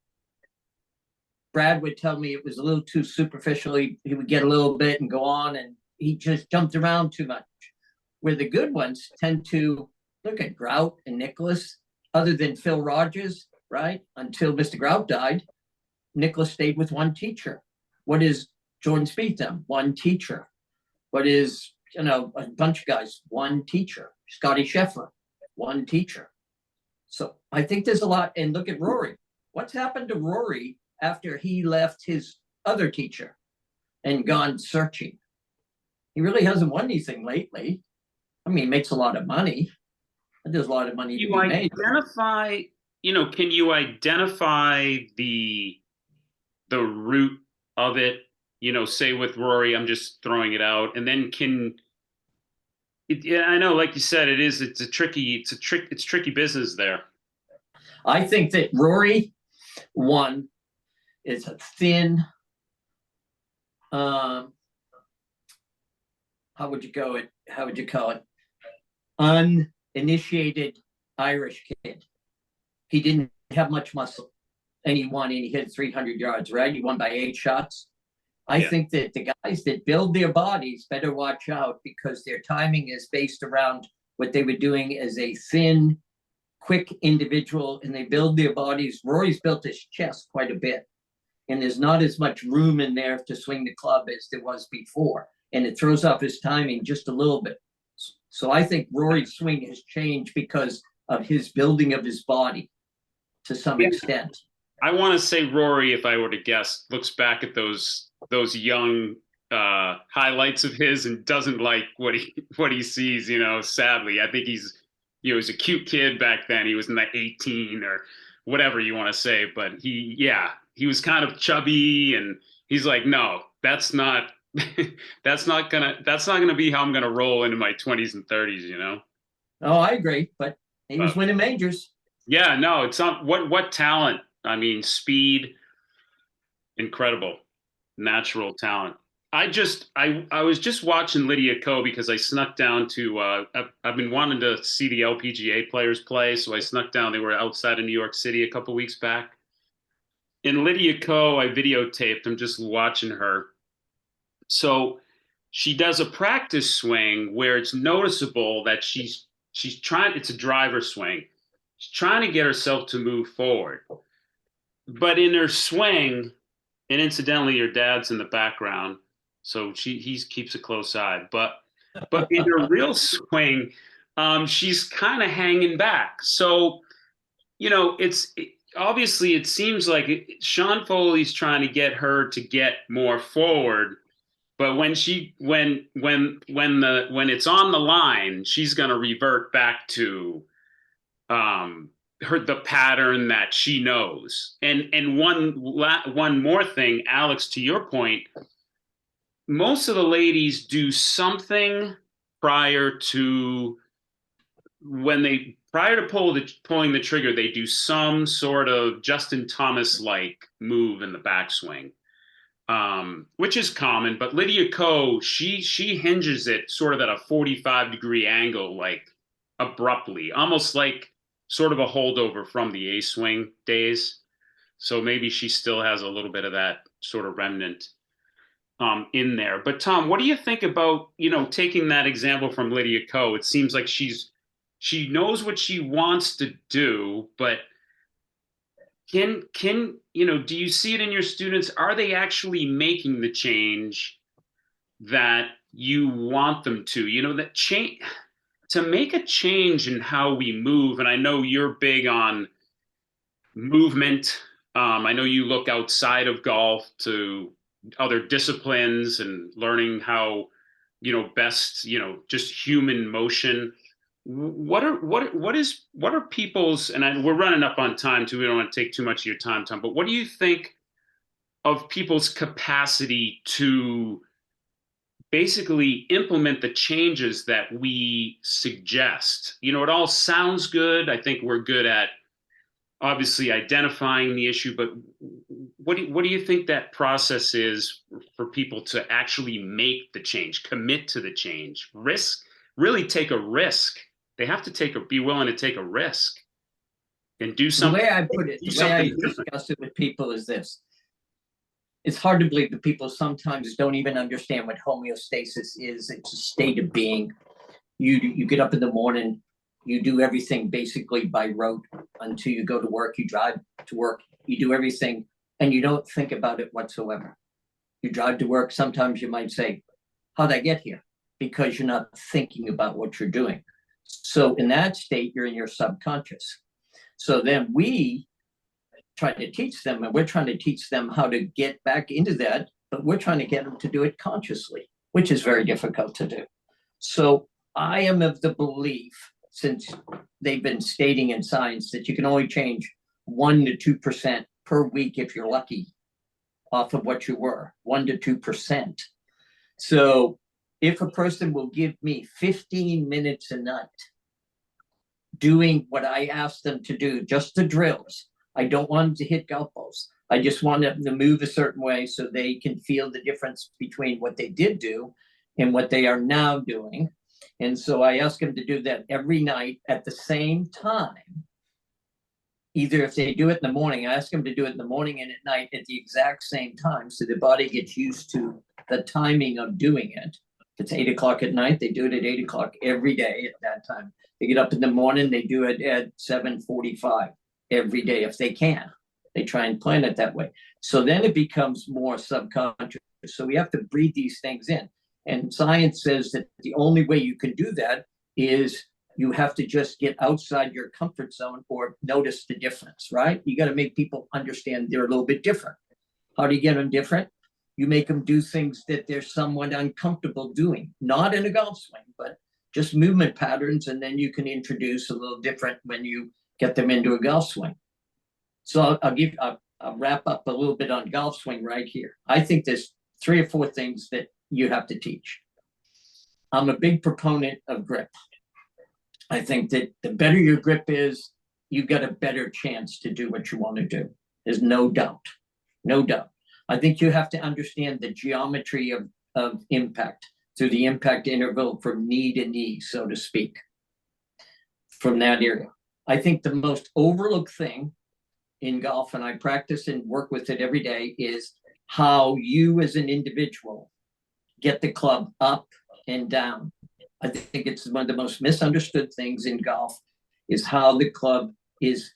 Brad would tell me it was a little too superficial. He would get a little bit and go on, and he just jumped around too much. Where the good ones tend to look at Grout and Nicholas, other than Phil Rogers, right? Until Mr. Grout died, Nicholas stayed with one teacher. What is Jordan Spieth? One teacher. What is, you know, a bunch of guys? One teacher. Scotty Scheffler, one teacher. So I think there's a lot. And look at Rory. What's happened to Rory after he left his other teacher and gone searching? He really hasn't won anything lately. I mean, he makes a lot of money. There's a lot of money to be made. Can you identify the root of it? You know, say with Rory, I'm just throwing it out, and then I know, like you said, it's tricky business there. I think that Rory, one, is a thin, how would you call it? Uninitiated Irish kid. He didn't have much muscle. and he won and he hit 300 yards, right? He won by 8 shots. I Yeah. think that the guys that build their bodies better watch out, because their timing is based around what they were doing as a thin, quick individual, and they build their bodies. Rory's built his chest quite a bit, and there's not as much room in there to swing the club as there was before, and it throws off his timing just a little bit. So I think Rory's swing has changed because of his building of his body to some extent. I want to say Rory, if I were to guess, looks back at those young highlights of his and doesn't like what he sees. Sadly, I think he's a cute kid back then. He was in that 18 or whatever you want to say, but he was kind of chubby, and he's like, no, that's not gonna be how I'm gonna roll into my 20s and 30s. Oh, I agree, but he was winning majors. Yeah, no, it's not what talent. I mean, speed, incredible, natural talent. I was just watching Lydia Ko because I snuck down to I've been wanting to see the LPGA players play, so I snuck down. They were outside of New York City a couple weeks back. In Lydia Ko, I videotaped. I'm just watching her. So she does a practice swing where it's noticeable that she's trying. It's a driver swing. She's trying to get herself to move forward. But in her swing, and incidentally, your dad's in the background, so he keeps a close eye. But in her real swing, she's kind of hanging back. So, obviously it seems like Sean Foley's trying to get her to get more forward. But when it's on the line, she's going to revert back to the pattern that she knows. And one more thing, Alex, to your point, most of the ladies do something prior to pulling the trigger. They do some sort of Justin Thomas like move in the backswing, which is common. But Lydia Ko, she hinges it sort of at a 45-degree angle, like abruptly, almost like sort of a holdover from the A-swing days. So maybe she still has a little bit of that sort of remnant in there. But Tom, what do you think about, taking that example from Lydia Ko? It seems like she knows what she wants to do, but do you see it in your students? Are they actually making the change that you want them to? That change, to make a change in how we move. And I know you're big on movement. I know you look outside of golf to other disciplines and learning how, best, just human motion. What are people's, and we're running up on time too. We don't want to take too much of your time, Tom, but what do you think of people's capacity to basically implement the changes that we suggest? It all sounds good. I think we're good at obviously identifying the issue, but what do you think that process is for people to actually make the change, commit to the change, really take a risk? They have to be willing to take a risk and do something. The way I put it, the way I discuss it with people is this. It's hard to believe that people sometimes don't even understand what homeostasis is. It's a state of being. You get up in the morning, you do everything basically by rote until you go to work, you drive to work, you do everything, and you don't think about it whatsoever. You drive to work, sometimes you might say, how'd I get here? Because you're not thinking about what you're doing. So in that state, you're in your subconscious. So then we try to teach them, and we're trying to teach them how to get back into that, but we're trying to get them to do it consciously, which is very difficult to do. So I am of the belief, since they've been stating in science, that you can only change 1% to 2% per week if you're lucky off of what you were, 1% to 2%. So if a person will give me 15 minutes a night doing what I ask them to do, just the drills, I don't want them to hit golf balls. I just want them to move a certain way so they can feel the difference between what they did do and what they are now doing. And so I ask them to do that every night at the same time. either if they do it in the morning, I ask them to do it in the morning and at night at the exact same time, so the body gets used to the timing of doing it. If it's 8 o'clock at night, they do it at 8 o'clock every day at that time. They get up in the morning, they do it at 7:45 every day if they can. They try and plan it that way. So then it becomes more subconscious. So we have to breathe these things in. And science says that the only way you can do that is you have to just get outside your comfort zone or notice the difference, right? You got to make people understand they're a little bit different. How do you get them different? You make them do things that they're somewhat uncomfortable doing, not in a golf swing, but just movement patterns. And then you can introduce a little different when you get them into a golf swing. So I'll wrap up a little bit on golf swing right here. I think there's 3 or 4 things that you have to teach. I'm a big proponent of grip. I think that the better your grip is, you've got a better chance to do what you want to do. There's no doubt, no doubt. I think you have to understand the geometry of impact through the impact interval from knee to knee, so to speak, from that area. I think the most overlooked thing in golf, and I practice and work with it every day, is how you as an individual get the club up and down. I think it's one of the most misunderstood things in golf is how the club is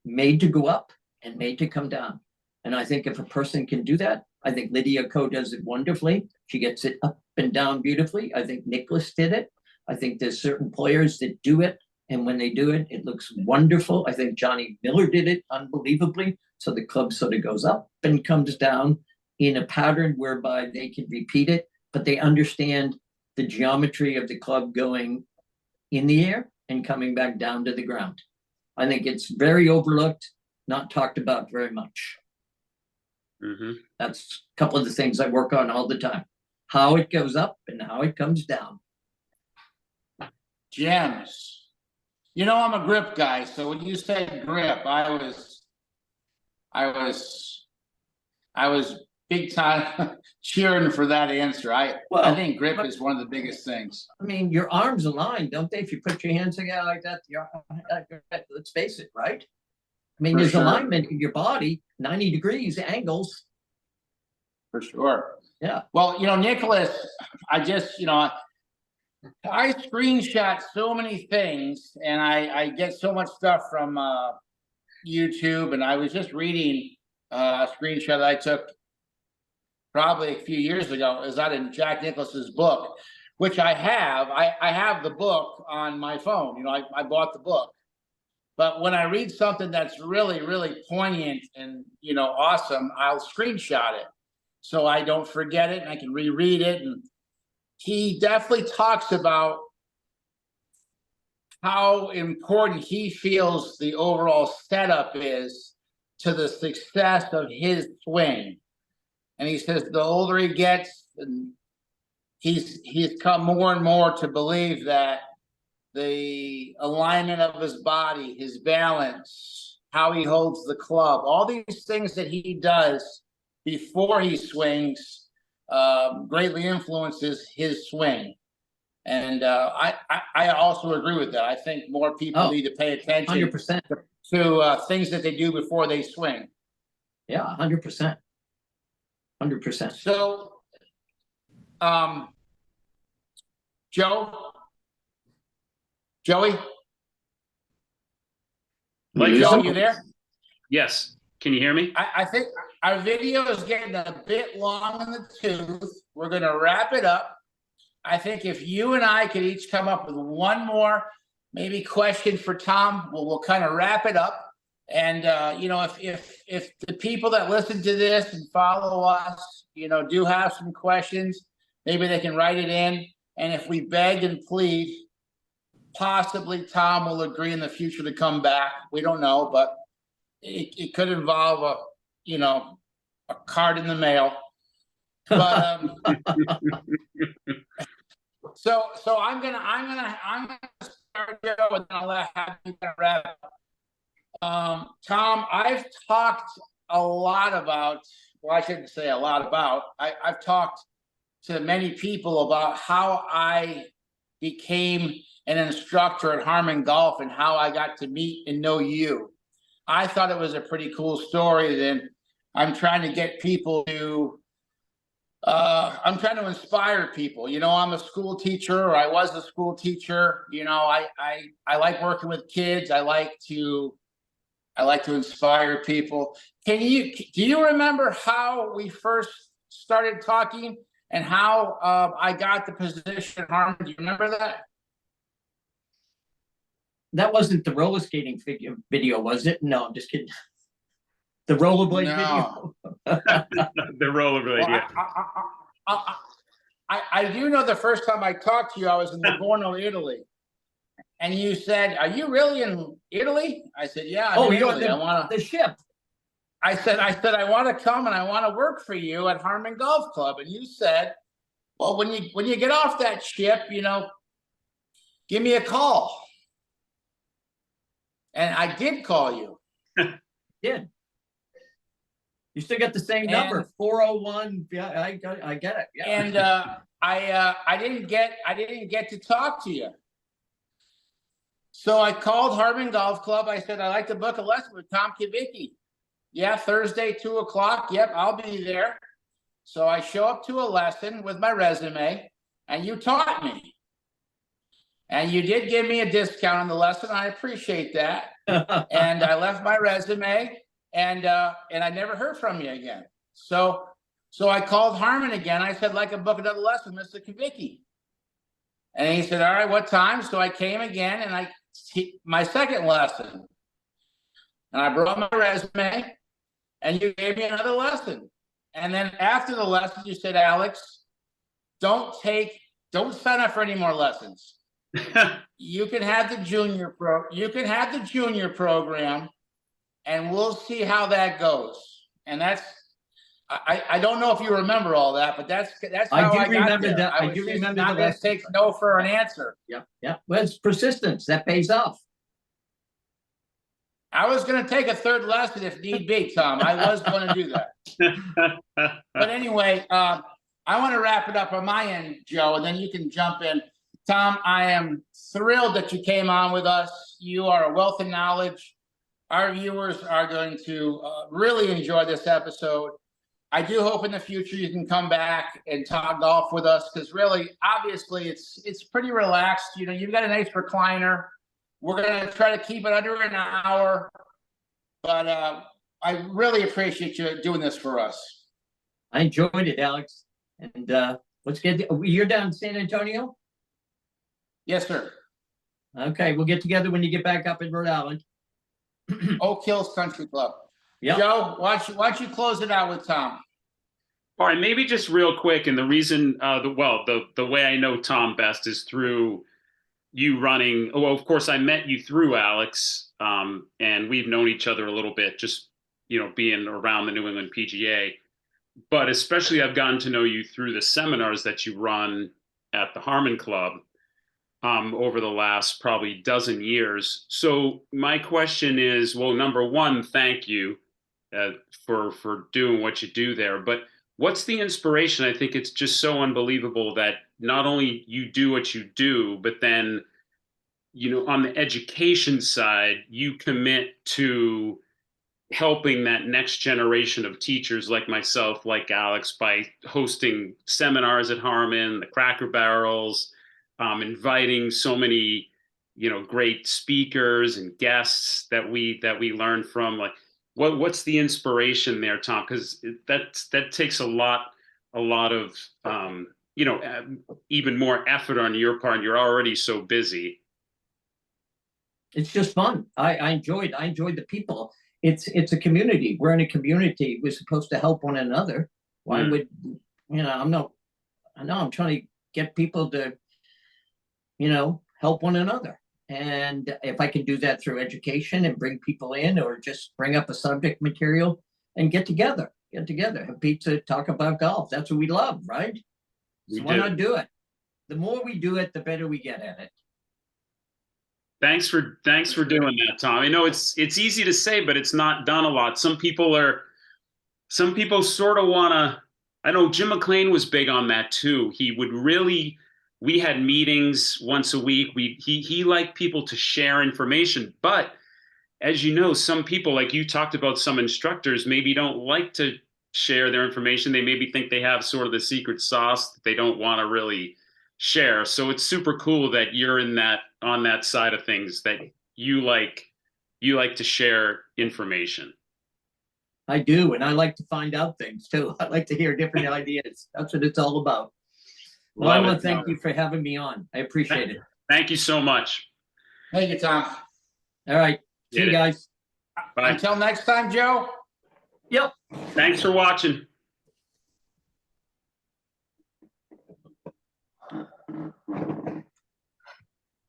made to go up and made to come down. And I think if a person can do that, I think Lydia Ko does it wonderfully. She gets it up and down beautifully. I think Nicholas did it. I think there's certain players that do it. And when they do it, it looks wonderful. I think Johnny Miller did it unbelievably. So the club sort of goes up and comes down in a pattern whereby they can repeat it, but they understand the geometry of the club going in the air and coming back down to the ground. I think it's very overlooked, not talked about very much. Mm-hmm. That's a couple of the things I work on all the time. How it goes up and how it comes down. Gems. You know, I'm a grip guy, so when you said grip, I was big time cheering for that answer. I think grip is one of the biggest things. I mean, your arms align, don't they? If you put your hands together like that, let's face it, right? I mean, there's alignment in your body, 90 degrees angles. For sure. Yeah. Well, you know, Nicholas, I just, you know, I screenshot so many things and I get so much stuff from YouTube, and I was just reading a screenshot that I took probably a few years ago. Is out in Jack Nicklaus's book, which I have. I have the book on my phone. You know, I bought the book. But when I read something that's really, really poignant and, you know, awesome, I'll screenshot it so I don't forget it and I can reread it. And he definitely talks about how important he feels the overall setup is to the success of his swing. And he says the older he gets, and he's come more and more to believe that the alignment of his body, his balance, how he holds the club, all these things that he does before he swings greatly influences his swing. And I also agree with that. I think more people need to pay attention 100%. to things that they do before they swing. Yeah, 100%. 100%. So, Joey? Joe, you there? Yes. Can you hear me? I think our video is getting a bit long in the tooth. We're going to wrap it up. I think if you and I could each come up with one more maybe question for Tom, we'll kind of wrap it up. And, you know, if the people that listen to this and follow us, you know, do have some questions, maybe they can write it in. And if we beg and plead, possibly Tom will agree in the future to come back. We don't know, but it could involve a card in the mail. But so I'm gonna start Joe, and then I'll have you wrap up. Tom, I've talked a lot about. Well, I shouldn't say a lot about. I've talked to many people about how I became an instructor at Harmon Golf and how I got to meet and know you. I thought it was a pretty cool story. Then I'm trying to get people to, I'm trying to inspire people. You know, I'm a school teacher, or I was a school teacher. You know, I like working with kids. I like to inspire people. Do you remember how we first started talking and how I got the position at Harmon? Do you remember that? That wasn't the roller skating video, was it? No, I'm just kidding. The rollerblade No. video. The rollerblade, Well, yeah. I do know the first time I talked to you, I was in Livorno, Italy. And you said, "Are you really in Italy?" I said, "Yeah, I'm in you're Italy. the ship. I said, I want to come and I want to work for you at Harmon Golf Club. And you said, "Well, when you get off that ship, you know, give me a call." And I did call you. Did. You still got the same number, 401. Yeah, I get it. Yeah. And I didn't get to talk to you. So I called Harmon Golf Club. I said, "I'd like to book a lesson with Tom Cavicchi." "Yeah, Thursday, 2:00. Yep, I'll be there." So I show up to a lesson with my resume, and you taught me. And you did give me a discount on the lesson. I appreciate that. And I left my resume, and I never heard from you again. So I called Harmon again. I said, "I'd like to book another lesson, Mr. Cavicchi." And he said, "All right, what time?" So I came again, and my second lesson. And I brought my resume, and you gave me another lesson. And then after the lesson, you said, "Alex, don't sign up for any more lessons. You can have the junior program, and we'll see how that goes." And that's, I don't know if you remember all that, but that's how I got there. That. I do remember not the going to take no for an answer. Yeah, yeah. Well, it's persistence that pays off. I was going to take a third lesson if need be, Tom. I was going to do that. But anyway, I want to wrap it up on my end, Joe, and then you can jump in. Tom, I am thrilled that you came on with us. You are a wealth of knowledge. Our viewers are going to really enjoy this episode. I do hope in the future you can come back and talk golf with us, because really, obviously, it's pretty relaxed. You know, you've got a nice recliner. We're going to try to keep it under an hour, but I really appreciate you doing this for us. I enjoyed it, Alex. And let's get. You're down in San Antonio? Yes, sir. Okay, we'll get together when you get back up in Rhode Island. Oak Hills Country Club. Yeah. Joe, why don't you close it out with Tom? All right, maybe just real quick. And the reason, the way I know Tom best is through you running. Well, of course, I met you through Alex, and we've known each other a little bit, just, you know, being around the New England PGA. But especially, I've gotten to know you through the seminars that you run at the Harmon Club over the last probably dozen years. So my question is, well, number one, thank you for doing what you do there. But what's the inspiration? I think it's just so unbelievable that not only you do what you do, but then, you know, on the education side, you commit to helping that next generation of teachers like myself, like Alex, by hosting seminars at Harmon, the Cracker Barrels, inviting so many, you know, great speakers and guests that we learn from. Like, what's the inspiration there, Tom? Because that takes a lot of you know, even more effort on your part, and you're already so busy. It's just fun. I enjoyed the people. It's a community. We're in a community. We're supposed to help one another. Why would, you know, I'm trying to get people to, you know, help one another. And if I can do that through education and bring people in, or just bring up a subject material and get together, have pizza, talk about golf. That's what we love, right? So why not do it? The more we do it, the better we get at it. Thanks for doing that, Tom. I know it's easy to say, but it's not done a lot. Some people sort of want to. I know Jim McLean was big on that too. He would really. We had meetings once a week. He liked people to share information, but as you know, some people, like you talked about, some instructors maybe don't like to share their information. They maybe think they have sort of the secret sauce that they don't want to really share. So it's super cool that you're in that, on that side of things, that you like to share information. I do, and I like to find out things too. I like to hear different ideas. That's what it's all about. Well, I Love want it. to thank you for having me on. I appreciate it. Thank you so much. Thank you, Tom. All right. See Get you it. guys. Bye. Until next time, Joe. Yep. Thanks for watching.